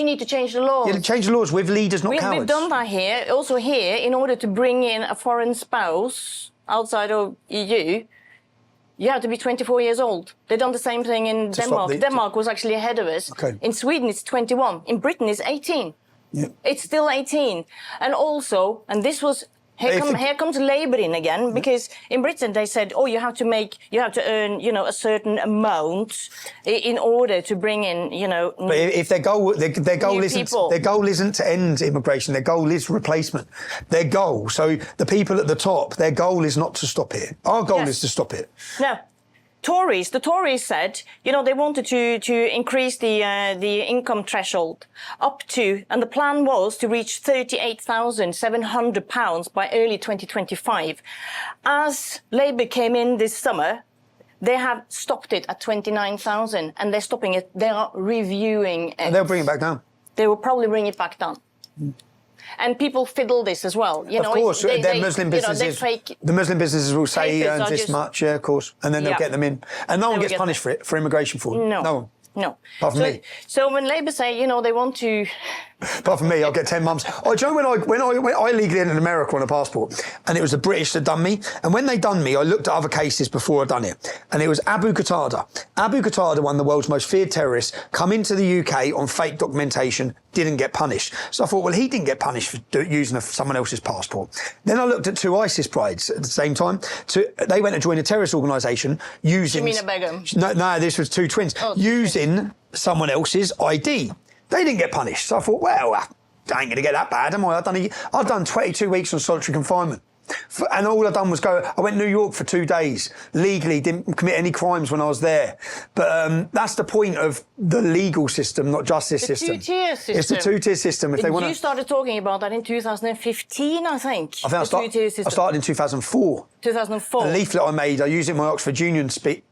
need to change the laws. Yeah, change the laws with leaders, not cowards. We've done that here. Also here, in order to bring in a foreign spouse outside of EU, you have to be 24 years old. They've done the same thing in Denmark. Denmark was actually ahead of us. Okay. In Sweden, it's 21. In Britain, it's 18. Yeah. It's still 18. And also, and this was... Here comes Labour in again, because in Britain they said, oh, you have to earn, a certain amount in order to bring in, But if their goal isn't to end immigration, their goal is replacement. Their goal. So the people at the top, their goal is not to stop it. Our goal is to stop it. No. The Tories said, they wanted to increase the income threshold up to, and the plan was to reach £38,700 by early 2025. As Labour came in this summer, they have stopped it at 29,000, and they're stopping it. They are reviewing it. And they'll bring it back down. They will probably bring it back down. And people fiddle this as well. Of course, Muslim businesses. The Muslim businesses will say he earns this much, yeah, of course, and then they'll get them in, and no one gets punished for it, for immigration fraud. No, no one. No. Apart from me. So when Labour say, they want to... Apart from me, I'll get 10 months. Oh, do you know when I legally entered America on a passport, and it was the British that done me, and when they done me, I looked at other cases before I done it, and it was Abu Qatada. Abu Qatada, one of the world's most feared terrorists, come into the UK on fake documentation, didn't get punished. So I thought, well, he didn't get punished for using someone else's passport. Then I looked at 2 ISIS brides at the same time. They went to join a terrorist organisation using... Shamina Begum. No, this was 2 twins. Oh, using someone else's ID. They didn't get punished. So I thought, well, I ain't going to get that bad, am I? I've done 22 weeks on solitary confinement. And all I've done was I went to New York for 2 days, legally, didn't commit any crimes when I was there. But that's the point of the legal system, not justice system. The 2-tier system. It's the 2-tier system. If they want You started talking about that in 2015, I think. I started in 2004. 2004. A leaflet I made, I used it in my Oxford Union speech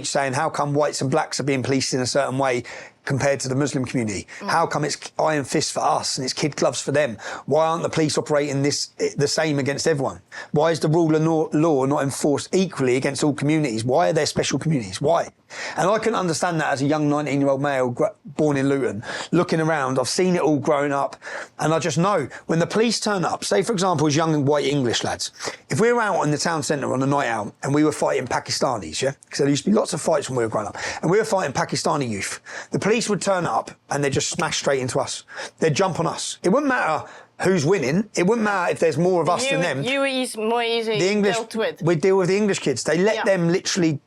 saying, how come whites and blacks are being policed in a certain way compared to the Muslim community? How come it's iron fists for us and it's kid gloves for them? Why aren't the police operating the same against everyone? Why is the rule of law not enforced equally against all communities? Why are there special communities? Why? And I couldn't understand that as a young 19-year-old male born in Luton, looking around. I've seen it all growing up, and I just know when the police turn up, say for example as young and white English lads, if we were out in the town centre on a night out and we were fighting Pakistanis, because there used to be lots of fights when we were growing up, and we were fighting Pakistani youth, the police would turn up and they'd just smash straight into us. They'd jump on us. It wouldn't matter who's winning. It wouldn't matter if there's more of us than them. You were more easy dealt with. We deal with the English kids. They let them literally,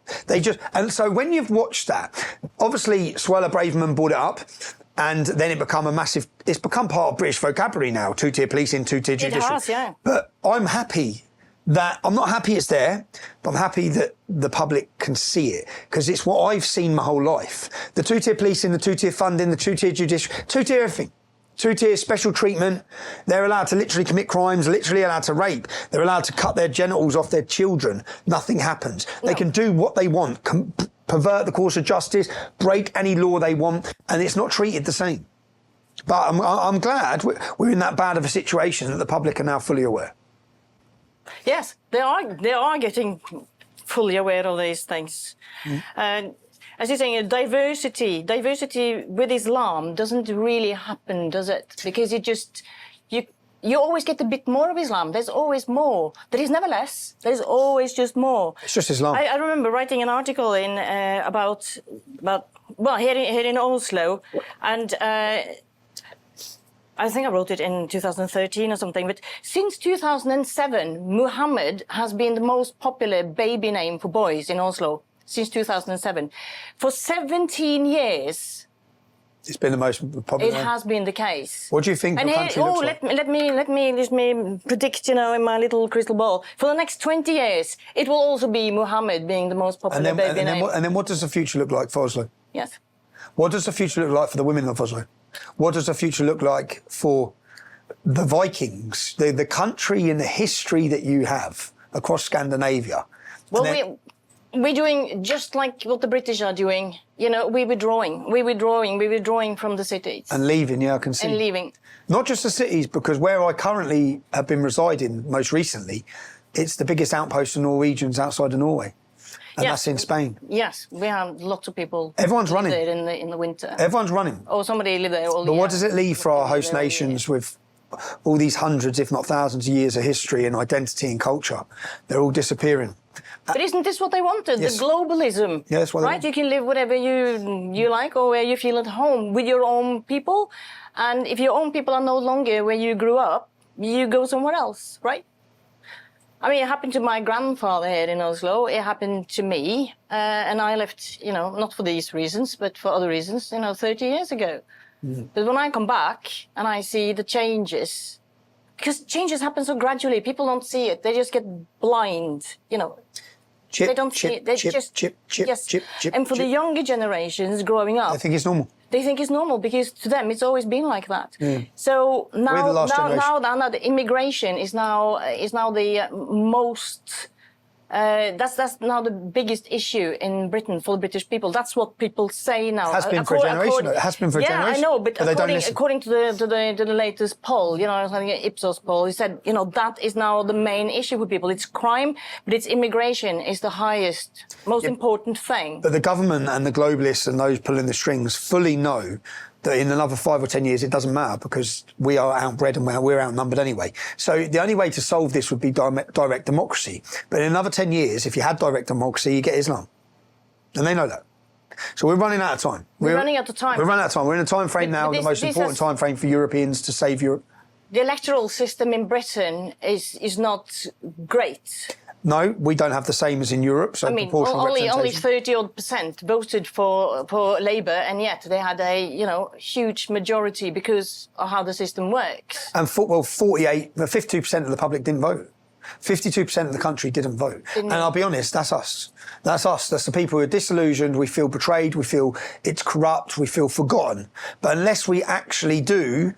and so when you've watched that, obviously Suella Braverman brought it up, and then it's become part of British vocabulary now, 2-tier policing, 2-tier judiciary. It has, yeah. But I'm not happy it's there, but I'm happy that the public can see it, because it's what I've seen my whole life. The 2-tier policing, the 2-tier funding, the 2-tier judiciary, 2-tier everything. 2-tier special treatment. They're allowed to literally commit crimes, literally allowed to rape. They're allowed to cut their genitals off their children. Nothing happens. No. They can do what they want, pervert the course of justice, break any law they want, and it's not treated the same. But I'm glad we're in that bad of a situation that the public are now fully aware. Yes, they are getting fully aware of these things. And as you're saying, diversity with Islam doesn't really happen, does it? Because you always get a bit more of Islam. There's always more. There is never less. There's always just more. It's just Islam. I remember writing an article in about here in Oslo, and I think I wrote it in 2013 or something. But since 2007, Muhammad has been the most popular baby name for boys in Oslo. Since 2007, for 17 years. It's been the most popular. It has been the case. What do you think your country looks like? Let me predict, in my little crystal ball. For the next 20 years, it will also be Muhammad being the most popular baby name. And then what does the future look like for Oslo? Yes. What does the future look like for the women of Oslo? What does the future look like for the Vikings, the country and the history that you have across Scandinavia? Well, we're doing just like what the British are doing. We're withdrawing from the cities. And leaving, yeah, I can see. And leaving. Not just the cities, because where I currently have been residing most recently, it's the biggest outpost of Norwegians outside of Norway. And that's in Spain. Yes, we have lots of people. Everyone's running. There in the winter. Everyone's running. Or somebody live there all the But year. what does it leave for our host nations with all these hundreds, if not thousands of years of history and identity and culture? They're all disappearing. But isn't this what they wanted? Yes. The globalism. Yeah, that's what right? You can live whatever you like or where you feel at home with your own people. And if your own people are no longer where you grew up, you go somewhere else, right? I mean, it happened to my grandfather here in Oslo. It happened to me. And I left, not for these reasons, but for other reasons, 30 years ago. Mm. But when I come back and I see the changes, because changes happen so gradually, people don't see it. They just get blind, Chip, they don't see it. They chip. And for the younger generations growing up, I think it's normal. They think it's normal because to them it's always been like that. Mm. So We're the last generation. now the immigration is now the most. That's now the biggest issue in Britain for the British people. That's what people say now. It has been for a generation. It has been for a generation. Yeah, I know, but they according to the latest poll, something Ipsos poll, he said, that is now the main issue with people. It's crime, but it's immigration is the highest, most important thing. But the government and the globalists and those pulling the strings fully know that in another 5 or 10 years, it doesn't matter because we are outbred and we're outnumbered anyway. So the only way to solve this would be direct democracy. But in another 10 years, if you had direct democracy, you get Islam. And they know that. So we're running out of time. We're running out of time. We're running out of time. We're in a time frame now, the most important time frame for Europeans to save Europe. The electoral system in Britain is not great. No, we don't have the same as in Europe. So proportional representation. Only 30% voted for Labour, and yet they had a huge majority because of how the system works. And 52% of the public didn't vote. 52% of the country didn't vote. And I'll be honest, that's us. That's us. That's the people who are disillusioned. We feel betrayed. We feel it's corrupt. We feel forgotten. But unless we actually do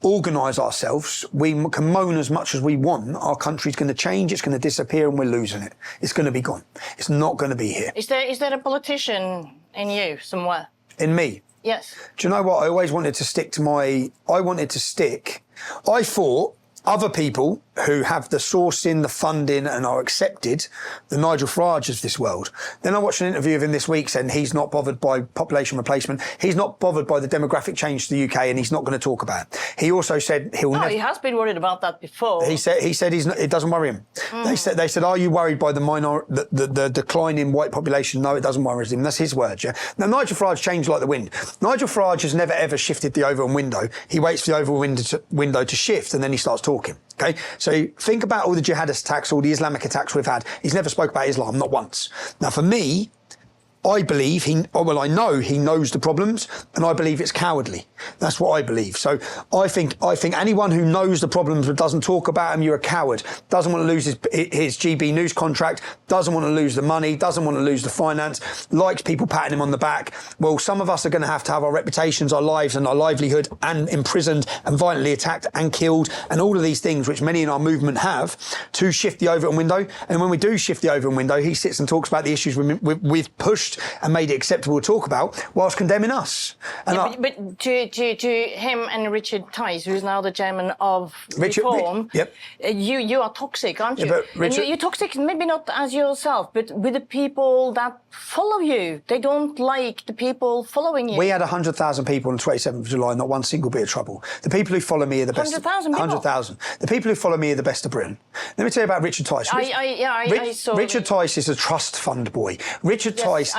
organise ourselves, we can moan as much as we want, our country's going to change, it's going to disappear and we're losing it. It's going to be gone. It's not going to be here. Is there a politician in you somewhere? In me? Yes. Do you know what? I always wanted to stick to I thought other people who have the sourcing, the funding and are accepted, the Nigel Farage of this world. Then I watched an interview of him this week saying he's not bothered by population replacement. He's not bothered by the demographic change to the UK and he's not going to talk about it. He also said he'll never... he has been worried about that before. He said it doesn't worry him. Mm. They said, are you worried by the decline in white population? No, it doesn't worry him. That's his words, yeah? Now, Nigel Farage changed like the wind. Nigel Farage has never ever shifted the Overton window. He waits for the Overton window to shift and then he starts talking. Okay, so think about all the jihadist attacks, all the Islamic attacks we've had. He's never spoke about Islam, not once. Now, for me, I believe I know he knows the problems, and I believe it's cowardly. That's what I believe. So I think anyone who knows the problems but doesn't talk about them, you're a coward. Doesn't want to lose his GB News contract, doesn't want to lose the money, doesn't want to lose the finance, likes people patting him on the back. Well, some of us are going to have our reputations, our lives and our livelihood and imprisoned and violently attacked and killed and all of these things which many in our movement have to shift the Overton window. And when we do shift the Overton window, he sits and talks about the issues we've pushed pushed and made it acceptable to talk about, whilst condemning us. And but to him and Richard Tice, who's now the chairman of Reform, you are toxic, aren't you? Yeah, but Richard, you're toxic, maybe not as yourself, but with the people that follow you. They don't like the people following you. We had 100,000 people on the 27th of July, not one single bit of trouble. The people who follow me are the best. 100,000 people? 100,000. The people who follow me are the best of Britain. Let me tell you about Richard Tice. I saw Richard Tice is a trust fund boy. Richard Tice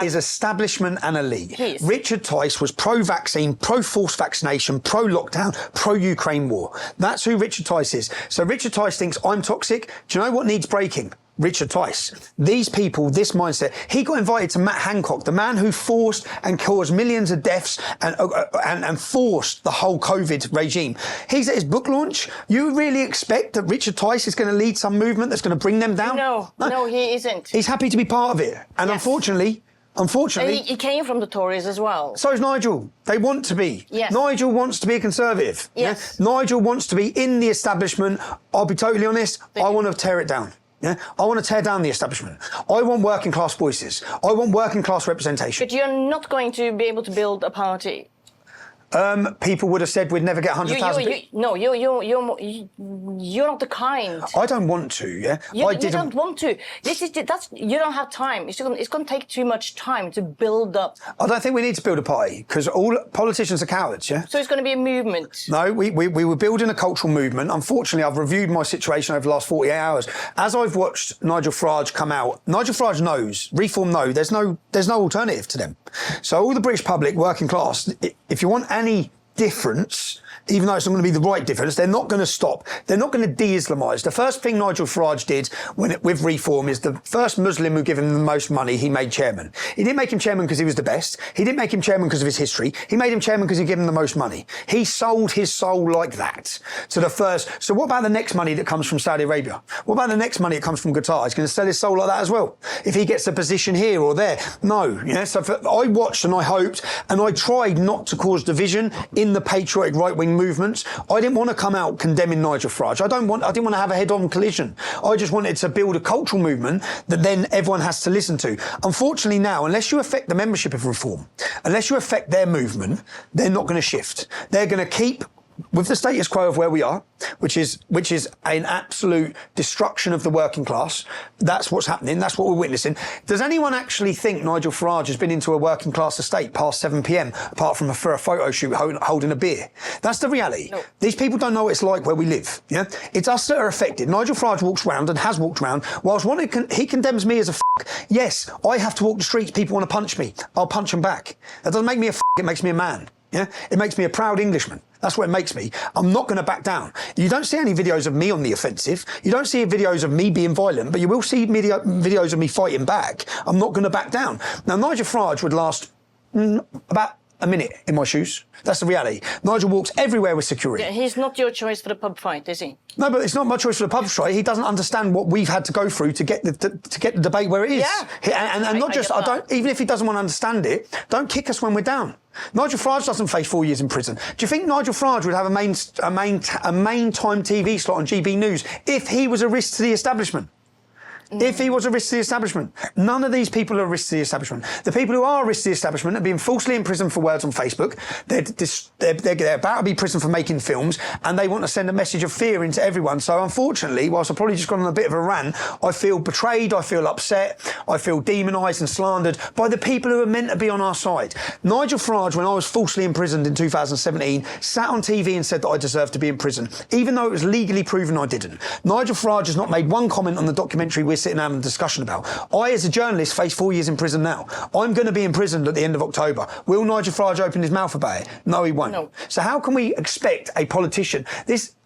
is establishment and elite. Richard Tice was pro-vaccine, pro-forced vaccination, pro-lockdown, pro-Ukraine war. That's who Richard Tice is. So Richard Tice thinks I'm toxic. Do you know what needs breaking? Richard Tice. These people, this mindset. He got invited to Matt Hancock, the man who forced and caused millions of deaths and forced the whole COVID regime. He's at his book launch. You really expect that Richard Tice is going to lead some movement that's going to bring them down? No, he isn't. He's happy to be part of it. And unfortunately, he came from the Tories as well. So is Nigel. They want to be. Yes. Nigel wants to be a Conservative. Yes. Yeah? Nigel wants to be in the establishment. I'll be totally honest. I want to tear it down. Yeah, I want to tear down the establishment. I want working class voices. I want working class representation. But you're not going to be able to build a party. People would have said we'd never get 100,000 people. No, you're not the kind. I don't want to, yeah? You don't want to. You don't have time. It's going to take too much time to build up. I don't think we need to build a party, because all politicians are cowards, yeah? So it's going to be a movement. No, we were building a cultural movement. Unfortunately, I've reviewed my situation over the last 48 hours. As I've watched Nigel Farage come out, Nigel Farage knows, Reform know, there's no alternative to them. So all the British public, working class, if you want any difference, even though it's not going to be the right difference, they're not going to stop. They're not going to de-Islamise. The first thing Nigel Farage did with Reform is the first Muslim who gave him the most money, he made chairman. He didn't make him chairman because he was the best. He didn't make him chairman because of his history. He made him chairman because he gave him the most money. He sold his soul like that to the first. So what about the next money that comes from Saudi Arabia? What about the next money that comes from Qatar? He's going to sell his soul like that as well. If he gets a position here or there. No. Yeah. So I watched and I hoped and I tried not to cause division in the patriotic right-wing movements. I didn't want to come out condemning Nigel Farage. I didn't want to have a head-on collision. I just wanted to build a cultural movement that then everyone has to listen to. Unfortunately now, unless you affect the membership of Reform, unless you affect their movement, they're not going to shift. They're going to keep with the status quo of where we are, which is an absolute destruction of the working class. That's what's happening. That's what we're witnessing. Does anyone actually think Nigel Farage has been into a working class estate past 7 p.m, apart from for a photo shoot holding a beer? That's the reality. No. These people don't know what it's like where we live. Yeah, it's us that are affected. Nigel Farage walks round and has walked round. Whilst he condemns me as a yes, I have to walk the streets. People want to punch me. I'll punch them back. That doesn't make me a it makes me a man. Yeah, it makes me a proud Englishman. That's what it makes me. I'm not going to back down. You don't see any videos of me on the offensive. You don't see videos of me being violent, but you will see videos of me fighting back. I'm not going to back down. Now, Nigel Farage would last about a minute in my shoes. That's the reality. Nigel walks everywhere with security. Yeah, he's not your choice for the pub fight, is he? No, but it's not my choice for the pub fight. He doesn't understand what we've had to go through to get the debate where it is. Yeah. And not just, even if he doesn't want to understand it, don't kick us when we're down. Nigel Farage doesn't face 4 years in prison. Do you think Nigel Farage would have a main time TV slot on GB News if he was a risk to the establishment? If he was a risk to the establishment. None of these people are a risk to the establishment. The people who are a risk to the establishment are being falsely imprisoned for words on Facebook. They're about to be imprisoned for making films, and they want to send a message of fear into everyone. So unfortunately, whilst I've probably just gone on a bit of a rant, I feel betrayed, I feel upset, I feel demonised and slandered by the people who are meant to be on our side. Nigel Farage, when I was falsely imprisoned in 2017, sat on TV and said that I deserved to be in prison, even though it was legally proven I didn't. Nigel Farage has not made one comment on the documentary we're sitting having a discussion about. I, as a journalist, face 4 years in prison now. I'm going to be imprisoned at the end of October. Will Nigel Farage open his mouth about it? No, he won't. No. So how can we expect a politician,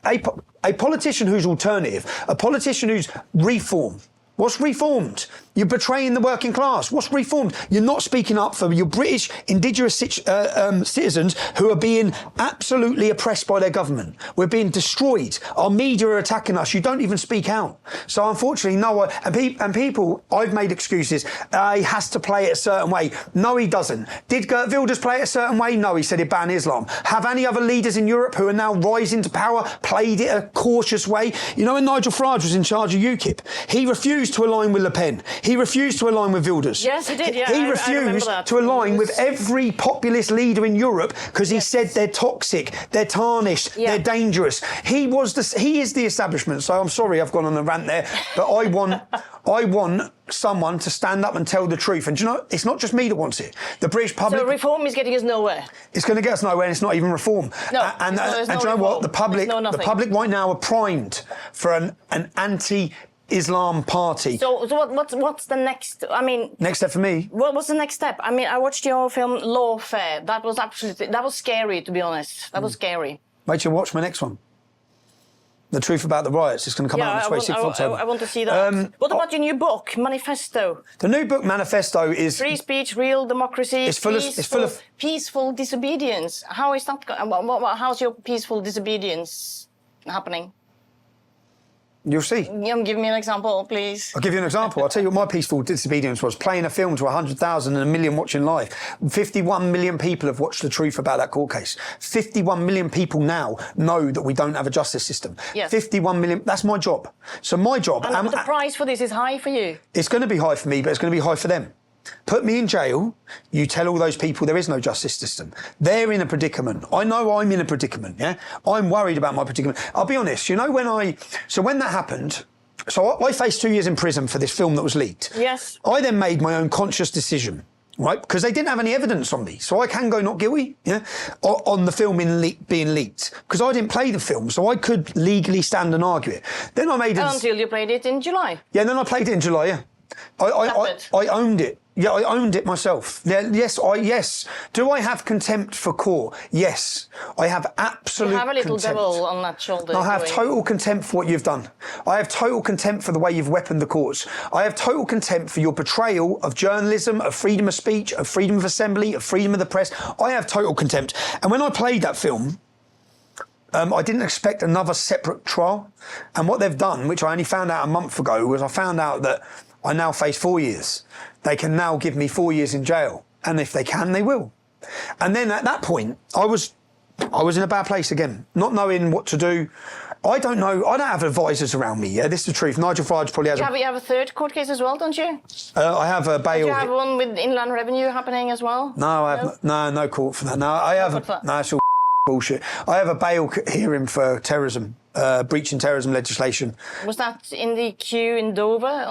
a politician who's alternative, a politician who's reform? What's reformed? You're betraying the working class. What's reformed? You're not speaking up for your British indigenous citizens who are being absolutely oppressed by their government. We're being destroyed. Our media are attacking us. You don't even speak out. So unfortunately, no. And people, I've made excuses. He has to play it a certain way. No, he doesn't. Did Geert Wilders play it a certain way? No, he said he'd ban Islam. Have any other leaders in Europe who are now rising to power played it a cautious way? You know, when Nigel Farage was in charge of UKIP, he refused refused to align with Le Pen. He refused to align with Wilders. Yes, he did, yeah. He I remember refused that. to align with every populist leader in Europe because he said they're toxic, they're tarnished, they're dangerous. He is the establishment. So I'm sorry I've gone on a rant there, but I want someone to stand up and tell the truth. And do you know, it's not just me that wants it. The British public. So reform is getting us nowhere. It's going to get us nowhere, and it's not even reform. No, and no, do you know what? The public right now are primed for an anti-Islam party. So what's the next? I mean, next step for me. What's the next step? I mean, I watched your film Lawfare. That was scary, to be honest. That was scary. Wait till you watch my next one. The Truth About the Riots. It's going to come out on the 26th of October. I want to see that. What about your new book, Manifesto? The new book, Manifesto, is... Free speech, real democracy, it's full of peaceful disobedience. How is that... How's your peaceful disobedience happening? You'll see. Give me an example, please. I'll give you an example. I'll tell you what my peaceful disobedience was. Playing a film to 100,000 and 1 million watching live. 51 million people have watched the truth about that court case. 51 million people now know that we don't have a justice system. Yes. 51 million. That's my job. So my job... And the price for this is high for you. It's going to be high for me, but it's going to be high for them. Put me in jail, you tell all those people there is no justice system. They're in a predicament. I know I'm in a predicament, yeah? I'm worried about my predicament. I'll be honest, you know, when that happened, so I faced 2 years in prison for this film that was leaked. Yes. I then made my own conscious decision, right? Because they didn't have any evidence on me. So I can go not guilty, yeah, on the film being leaked. Because I didn't play the film, so I could legally stand and argue it. Then I made it... Until you played it in July. Yeah, and then I played it in July, yeah. I owned it. Yeah, I owned it myself. Yeah, yes. Do I have contempt for court? Yes. I have absolute contempt. You have a little devil on that shoulder. I have total contempt for what you've done. I have total contempt for the way you've weaponed the courts. I have total contempt for your betrayal of journalism, of freedom of speech, of freedom of assembly, of freedom of the press. I have total contempt. And when I played that film, I didn't expect another separate trial. And what they've done, which I only found out a month ago, was I found out that I now face 4 years. They can now give me 4 years in jail. And if they can, they will. And then at that point, I was in a bad place again, not knowing what to do. I don't know. I don't have advisors around me. Yeah, this is the truth. Nigel Farage probably has. You have a third court case as well, don't you? I have a bail. Do you have one with Inland Revenue happening as well? No, I have no court for that. No, I have. No, it's all bullshit. I have a bail hearing for terrorism. Breaching terrorism legislation. Was that in the queue in Dover?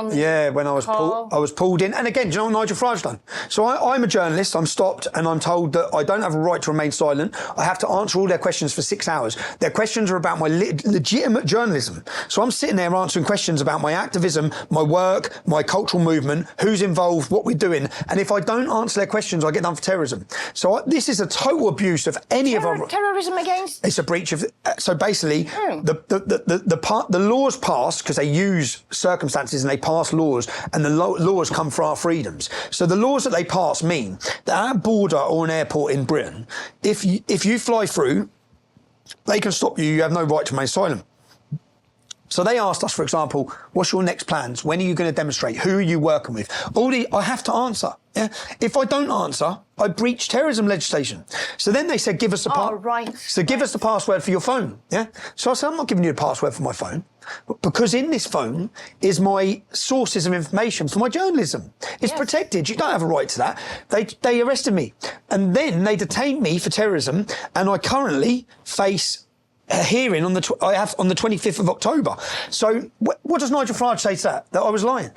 When I was pulled in. And again, do you know what Nigel Farage done? So I'm a journalist. I'm stopped and I'm told that I don't have a right to remain silent. I have to answer all their questions for 6 hours. Their questions are about my legitimate journalism. So I'm sitting there answering questions about my activism, my work, my cultural movement, who's involved, what we're doing. And if I don't answer their questions, I get done for terrorism. So this is a total abuse of any of our... Terrorism against? It's a breach of... So basically... The laws pass because they use circumstances and they pass laws, and the laws come for our freedoms. So the laws that they pass mean that at a border or an airport in Britain, if you fly through, they can stop you. You have no right to remain silent. So they asked us, for example, what's your next plans? When are you going to demonstrate? Who are you working with? I have to answer. Yeah? If I don't answer, I breach terrorism legislation. So then they said, give us the give us the password for your phone. Yeah. So I said, I'm not giving you a password for my phone, because in this phone is my sources of information for my journalism. It's protected. You don't have a right to that. They arrested me, and then they detained me for terrorism, and I currently face a hearing on the 25th of October. So what does Nigel Farage say to that? That I was lying?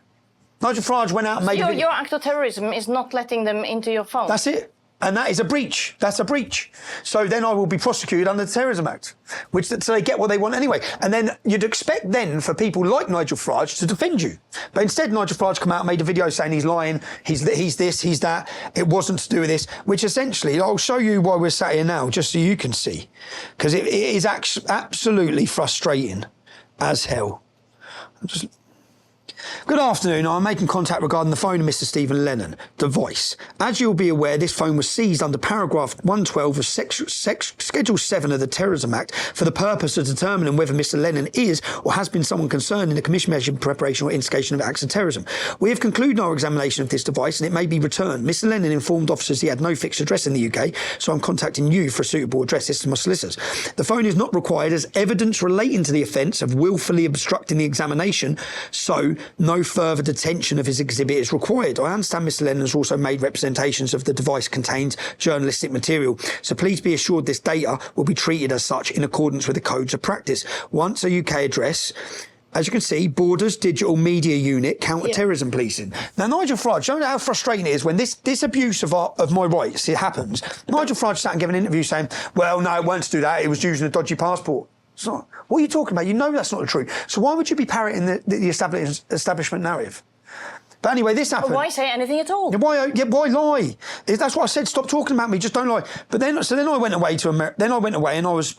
Nigel Farage went out and made a video. Your act of terrorism is not letting them into your phone. That's it. And that is a breach. That's a breach. So then I will be prosecuted under the Terrorism Act, so they get what they want anyway. And then you'd expect then for people like Nigel Farage to defend you. But instead, Nigel Farage come out and made a video saying he's lying, he's this, he's that. It wasn't to do with this, which essentially, I'll show you why we're sat here now, just so you can see. Because it is absolutely frustrating as hell. Good afternoon. I'm making contact regarding the phone of Mr. Stephen Lennon, device. As you'll be aware, this phone was seized under paragraph 112 of Schedule 7 of the Terrorism Act for the purpose of determining whether Mr. Lennon is or has been someone concerned in the commission, measure, preparation or instigation of acts of terrorism. We have concluded our examination of this device and it may be returned. Mr. Lennon informed officers he had no fixed address in the UK, so I'm contacting you for a suitable address. This is my solicitors. The phone is not required as evidence relating to the offence of willfully obstructing the examination, so no no further detention of his exhibit is required. I understand Mr. Lennon has also made representations of the device contains journalistic material, so please be assured this data will be treated as such in accordance with the codes of practice. Once a UK address, as you can see, Borders Digital Media Unit, counter-terrorism policing. Now, Nigel Farage, do you know how frustrating it is when this abuse of my rights, it happens? Nigel Farage sat and gave an interview saying, well, no, it weren't to do that, it was using a dodgy passport. It's not. What are you talking about? You know that's not the truth. So why would you be parroting the establishment narrative? But anyway, this happened. But why say anything at all? Why lie? That's what I said. Stop talking about me. Just don't lie. But then I went away to America. Then I went away and I was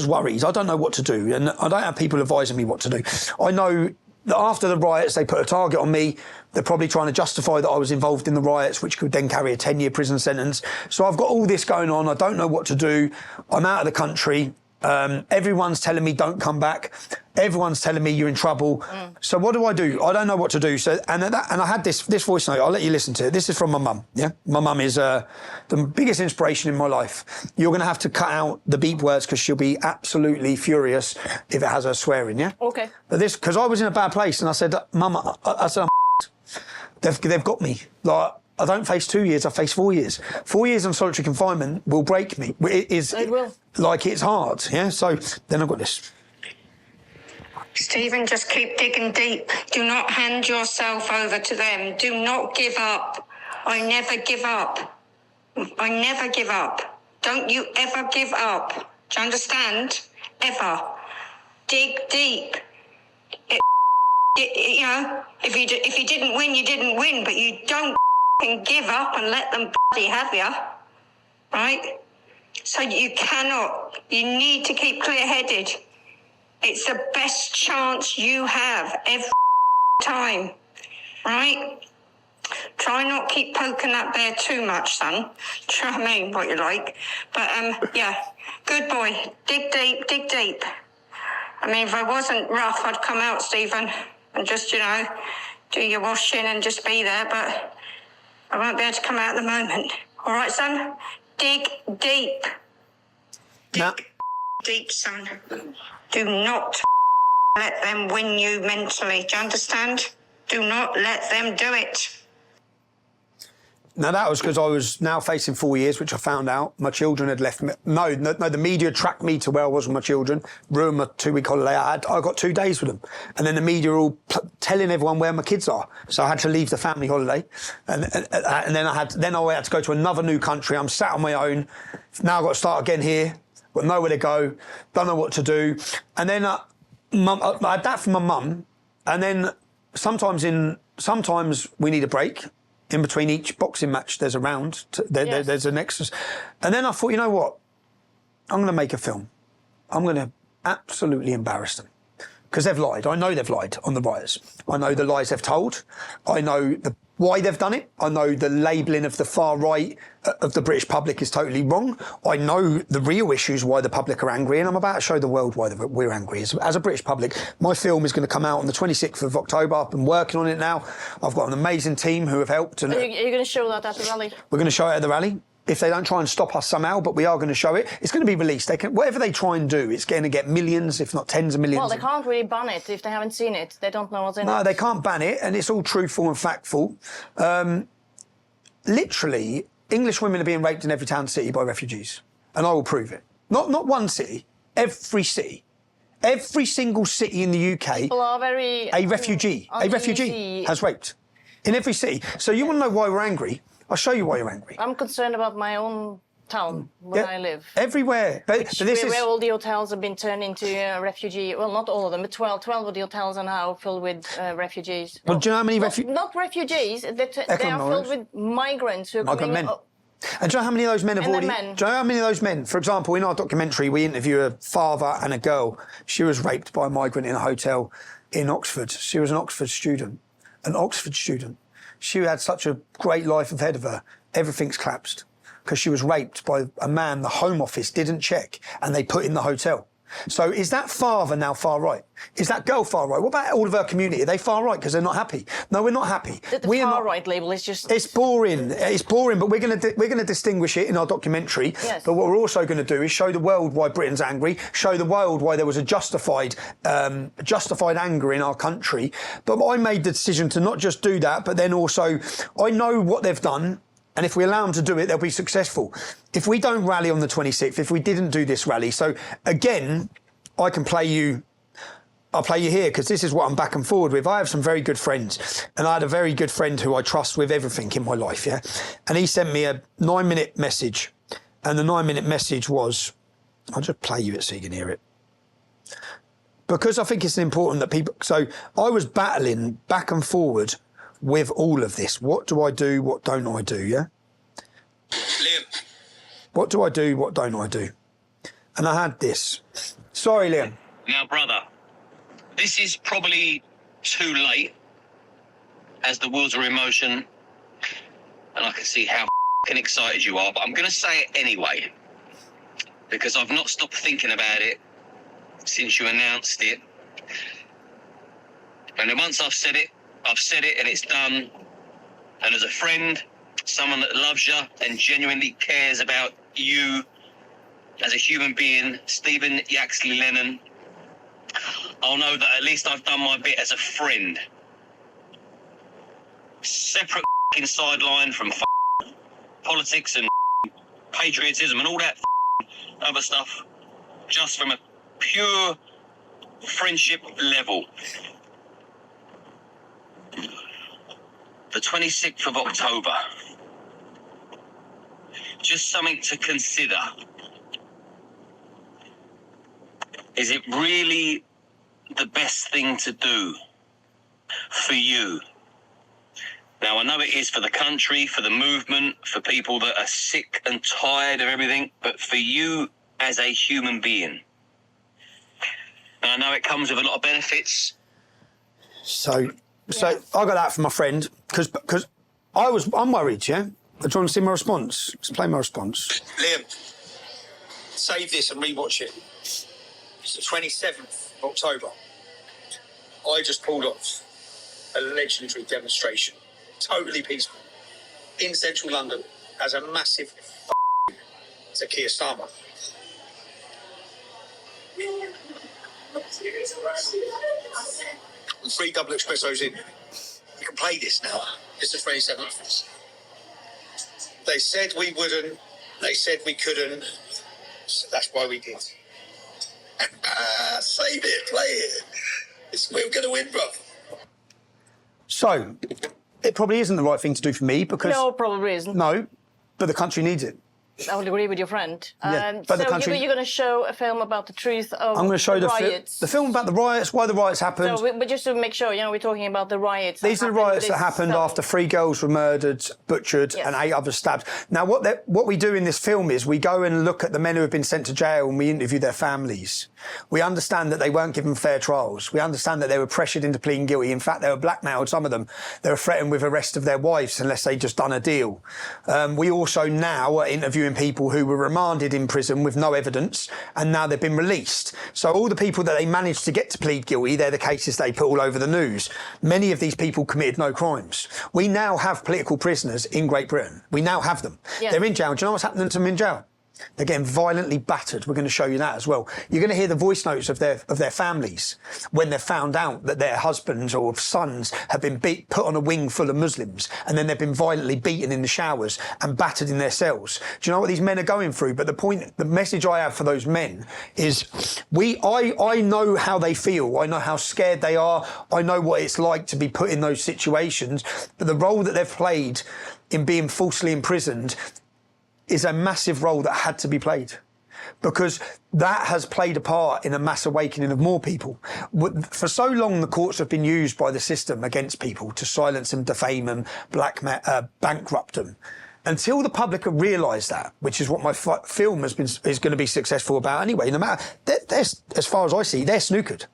worried. I don't know what to do, and I don't have people advising me what to do. I know that after the riots, they put a target on me. They're probably trying to justify that I was involved in the riots, which could then carry a 10-year prison sentence. So I've got all this going on. I don't know what to do. I'm out of the country. Everyone's telling me don't come back. Everyone's telling me you're in trouble. So what do? I don't know what to do. So and I had this voice note. I'll let you listen to it. This is from my mum. Yeah, my mum is the biggest inspiration in my life. You're going to have to cut out the beep words because she'll be absolutely furious if it has her swearing. Yeah. Okay. But this because I was in a bad place and I said, Mum, I said, they've got me. Like I don't face 2 years. I face 4 years. 4 years on solitary confinement will break me. It will. Like it's hard, yeah? So then I've got this. Stephen, just keep digging deep. Do not hand yourself over to them. Do not give up. I never give up. I never give up. Don't you ever give up. Do you understand? Ever. Dig deep. You know, if you didn't win, you didn't win, but you don't give up and let them bloody have you. Right? So you need to keep clear-headed. It's the best chance you have every time, right? Try not keep poking that bear too much, son. Do you know what I mean? What you like. But, yeah, good boy. Dig deep, dig deep. I mean, if I wasn't rough, I'd come out, Stephen, and just, you know, do your washing and just be there, but I won't be able to come out at the moment. All right, son? Dig deep. Dig deep, son. Do not let them win you mentally. Do you understand? Do not let them do it. Now, that was because I was now facing 4 years, which I found out. My children had left me. No, the media tracked me to where I was with my children, ruined my 2-week holiday. I got 2 days with them. And then the media are all telling everyone where my kids are. So I had to leave the family holiday. And then I had to go to another new country. I'm sat on my own. Now I've got to start again here. Got nowhere to go. Don't know what to do. And then I had that from my mum. And then sometimes we need a break. In between each boxing match, there's a round. There's an extra. And then I thought, you know what? I'm going to make a film. I'm going to absolutely embarrass them. Because they've lied. I know they've lied on the riots. I know the lies they've told. I know why they've done it. I know the labelling of the far right of the British public is totally wrong. I know the real issues why the public are angry, and I'm about to show the world why we're angry. As a British public, my film is going to come out on the 26th of October. I've been working on it now. I've got an amazing team who have helped. And are you going to show that at the rally? We're going to show it at the rally. If they don't try and stop us somehow, but we are going to show it. It's going to be released. Whatever they try and do, it's going to get millions, if not tens of millions. Well, they can't really ban it if they haven't seen it. They don't know what's in it. No, they can't ban it, and it's all truthful and factful. Literally, English women are being raped in every town and city by refugees, and I will prove it. Not one city, every city. Every single city in the UK, people are very a refugee has raped in every city. So you want to know why we're angry? I'll show you why you're angry. I'm concerned about my own town where I live. Everywhere. Where all the hotels have been turned into refugee. Well, not all of them, but 12 of the hotels are now filled with refugees. Well, do you know how many not refugees. They are filled with migrants who are coming. Men. And do you know how many of those men have already... Do you know how many of those men... For example, in our documentary, we interview a father and a girl. She was raped by a migrant in a hotel in Oxford. She was an Oxford student. She had such a great life ahead of her. Everything's collapsed because she was raped by a man the Home Office didn't check and they put in the hotel. So is that father now far right? Is that girl far right? What about all of our community? Are they far right because they're not happy? No, we're not happy. The far right label is just... It's boring. It's boring, but we're going to distinguish it in our documentary. Yes. But what we're also going to do is show the world why Britain's angry, show the world why there was a justified anger in our country. But I made the decision to not just do that, but then also I know what they've done. And if we allow them to do it, they'll be successful. If we don't rally on the 26th, if we didn't do this rally, so again, I'll play you here because this is what I'm back and forward with. I have some very good friends, and I had a very good friend who I trust with everything in my life, yeah? And he sent me a 9-minute message, and the 9-minute message was, I'll just play you it so you can hear it. Because I think it's important that people, so I was battling back and forward with all of this. What do I do? What don't I do? Yeah. Liam. What do I do? What don't I do? And I had this. Sorry, Liam. Now, brother, this is probably too late as the wheels are in motion and I can see how excited you are, but I'm going to say it anyway because I've not stopped thinking about it since you announced it. And then once I've said it and it's done. And as a friend, someone that loves you and genuinely cares about you as a human being, Stephen Yaxley Lennon, I'll know that at least I've done my bit as a friend. Separate sideline from politics and patriotism and all that other stuff, just from a pure friendship level. The 26th of October. Just something to consider. Is it really the best thing to do for you? Now, I know it is for the country, for the movement, for people that are sick and tired of everything, but for you as a human being. And I know it comes with a lot of benefits. So I got that from my friend because I'm worried, yeah? Do you want to see my response? Let's play my response. Liam, save this and rewatch it. It's the 27th of October. I just pulled off a legendary demonstration, totally peaceful, in central London, as a massive to Keir Starmer. With 3 double espressos in. You can play this now. It's the 27th. They said we wouldn't. They said we couldn't. So that's why we did. Save it, play it. We're going to win, bruv. So it probably isn't the right thing to do for me because... No, probably isn't. No, but the country needs it. I would agree with your friend. Yeah, but the country... you're going to show a film about the truth of I'm going to show the riots. The film about the riots, why the riots happened. So, but just to make sure, we're talking about the riots. These are the riots that happened after 3 girls were murdered, butchered, and 8 others stabbed. Now, what we do in this film is we go and look at the men who have been sent to jail and we interview their families. We understand that they weren't given fair trials. We understand that they were pressured into pleading guilty. In fact, they were blackmailed, some of them. They were threatened with arrest of their wives unless they'd just done a deal. We also now are interviewing people who were remanded in prison with no evidence, and now they've been released. So all the people that they managed to get to plead guilty, they're the cases they put all over the news. Many of these people committed no crimes. We now have political prisoners in Great Britain. We now have them. Yeah. They're in jail. Do you know what's happening to them in jail? They're getting violently battered. We're going to show you that as well. You're going to hear the voice notes of their families when they've found out that their husbands or sons have been put on a wing full of Muslims, and then they've been violently beaten in the showers and battered in their cells. Do you know what these men are going through? But the message I have for those men is I know how they feel. I know how scared they are. I know what it's like to be put in those situations. But the role that they've played in being falsely imprisoned is a massive role that had to be played, because that has played a part in a mass awakening of more people. For so long, the courts have been used by the system against people to silence them, defame them, bankrupt them. Until the public have realised that, which is what my film is going to be successful about anyway. No matter, as far as I see, they're snookered.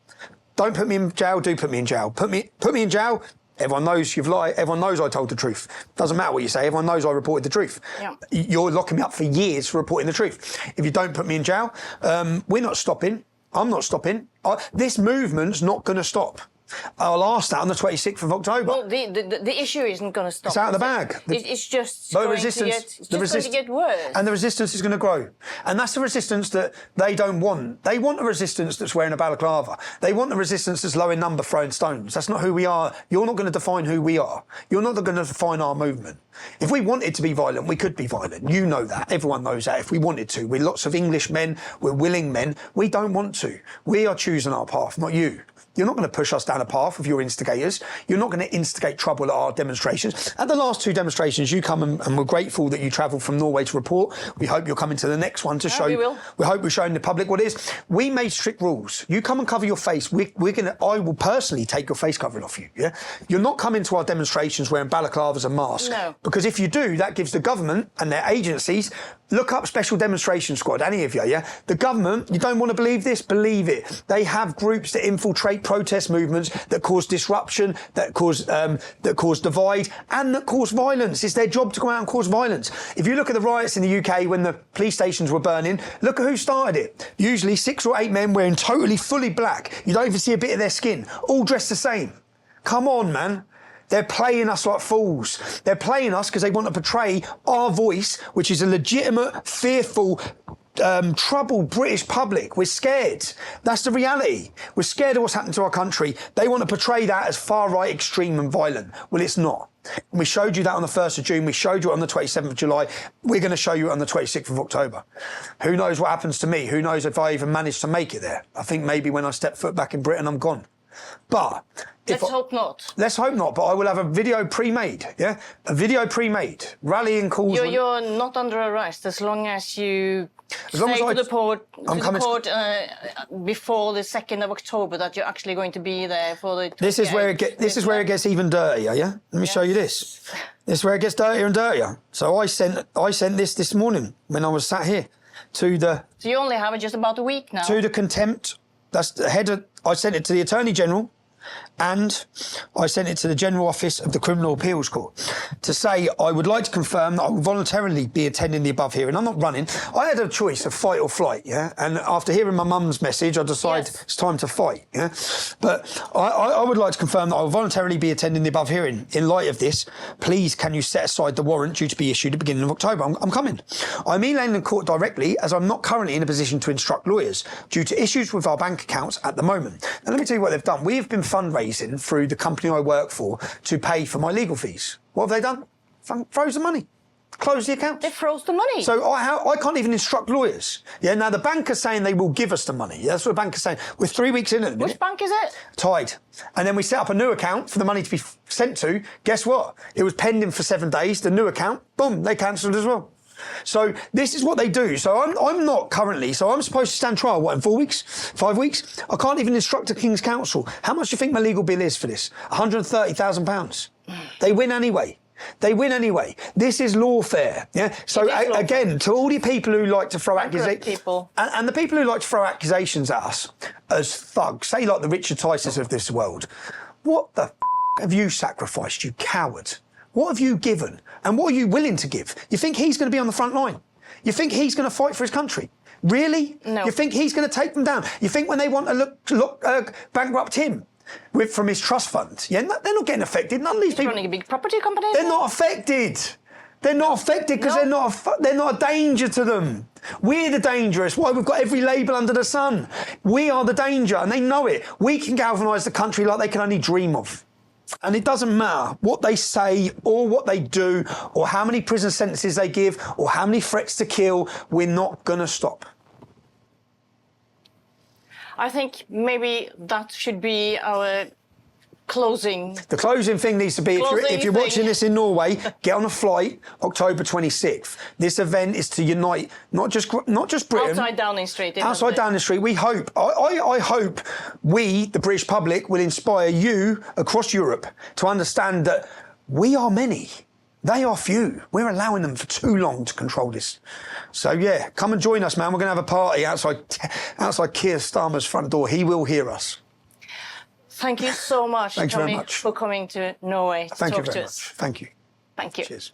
Don't put me in jail. Do put me in jail. Put me in jail. Everyone knows you've lied. Everyone knows I told the truth. Doesn't matter what you say. Everyone knows I reported the truth. Yeah. You're locking me up for years for reporting the truth. If you don't put me in jail, we're not stopping. I'm not stopping. This movement's not going to stop. I'll ask that on the 26th of October. Well, the issue isn't going to stop. It's out of the bag. It's just going to get worse. And the resistance is going to grow. And that's the resistance that they don't want. They want a resistance that's wearing a balaclava. They want a resistance that's low in number, throwing stones. That's not who we are. You're not going to define who we are. You're not going to define our movement. If we wanted to be violent, we could be violent. You know that. Everyone knows that. If we wanted to. We're lots of English men. We're willing men. We don't want to. We are choosing our path, not you. You're not going to push us down a path with your instigators. You're not going to instigate trouble at our demonstrations. At the last 2 demonstrations, you come and we're grateful that you travelled from Norway to report. We hope you're coming to the next one to show. We will. We hope we're showing the public what it is. We made strict rules. You come and cover your face. I will personally take your face covering off you. Yeah. You're not coming to our demonstrations wearing balaclavas and masks. No. Because if you do, that gives the government and their agencies. Look up Special Demonstration Squad, any of you, yeah? The government, you don't want to believe this? Believe it. They have groups that infiltrate protest movements, that cause disruption, that cause divide, and that cause violence. It's their job to go out and cause violence. If you look at the riots in the UK when the police stations were burning, look at who started it. Usually 6 or 8 men wearing totally fully black. You don't even see a bit of their skin. All dressed the same. Come on, man. They're playing us like fools. They're playing us because they want to portray our voice, which is a legitimate, fearful, troubled British public. We're scared. That's the reality. We're scared of what's happened to our country. They want to portray that as far-right, extreme and violent. Well, it's not. We showed you that on the 1st of June. We showed you it on the 27th of July. We're going to show you it on the 26th of October. Who knows what happens to me? Who knows if I even manage to make it there? I think maybe when I step foot back in Britain, I'm gone. But let's hope not. Let's hope not. But I will have a video pre-made. Yeah, a video pre-made. Rallying calls. You're not under arrest as long as you say to the court before the 2nd of October that you're actually going to be there for the. This is where it gets even dirtier. Yeah. Let me show you this. This is where it gets dirtier and dirtier. So I sent this morning when I was sat here to the. So you only have it just about a week now. To the contempt. That's the head of. I sent it to the Attorney General and I sent it to the General Office of the Criminal Appeals Court to say I would like to confirm that I will voluntarily be attending the above hearing. I'm not running. I had a choice of fight or flight, yeah? And after hearing my mum's message, I decided it's time to fight, yeah? But I would like to confirm that I will voluntarily be attending the above hearing. In light of this, please can you set aside the warrant due to be issued at the beginning of October? I'm coming. I'm emailing the court directly as I'm not currently in a position to instruct lawyers due to issues with our bank accounts at the moment. And let me tell you what they've done. We've been fundraising through the company I work for to pay for my legal fees. What have they done? Froze the money. Close the account. They froze the money. So I can't even instruct lawyers. Yeah, now the bank is saying they will give us the money. That's what the bank is saying. We're 3 weeks in at the minute. Which bank is it? Tide. And then we set up a new account for the money to be sent to. Guess what? It was pending for 7 days. The new account, boom, they cancelled as well. So this is what they do. So I'm not currently. So I'm supposed to stand trial, what, in 4 weeks? 5 weeks? I can't even instruct a King's Counsel. How much do you think my legal bill is for this? £130,000. They win anyway. They win anyway. This is lawfare. Yeah. So again, to all the people who like to throw accusations, and the people who like to throw accusations at us as thugs, say like the Richard Tysons of this world, what the have you sacrificed, you coward? What have you given? And what are you willing to give? You think he's going to be on the front line? You think he's going to fight for his country? Really? No. You think he's going to take them down? You think when they want to bankrupt him from his trust fund? Yeah, they're not getting affected. None of these people. Running a big property company. They're not affected. They're not affected because they're not a danger to them. We're the dangerous. Why? We've got every label under the sun. We are the danger, and they know it. We can galvanise the country like they can only dream of. And it doesn't matter what they say or what they do or how many prison sentences they give or how many threats to kill, we're not going to stop. I think maybe that should be our closing. The closing thing needs to be, if you're watching this in Norway, get on a flight October 26th. This event is to unite not just Britain. Outside Downing Street. Outside Downing Street. We hope, I hope we, the British public, will inspire you across Europe to understand that we are many. They are few. We're allowing them for too long to control this. So yeah, come and join us, man. We're going to have a party outside Keir Starmer's front door. He will hear us. Thank you so much, Thanks Tommy, very much for coming to Norway to talk to us. Thank you. Thank you. Cheers.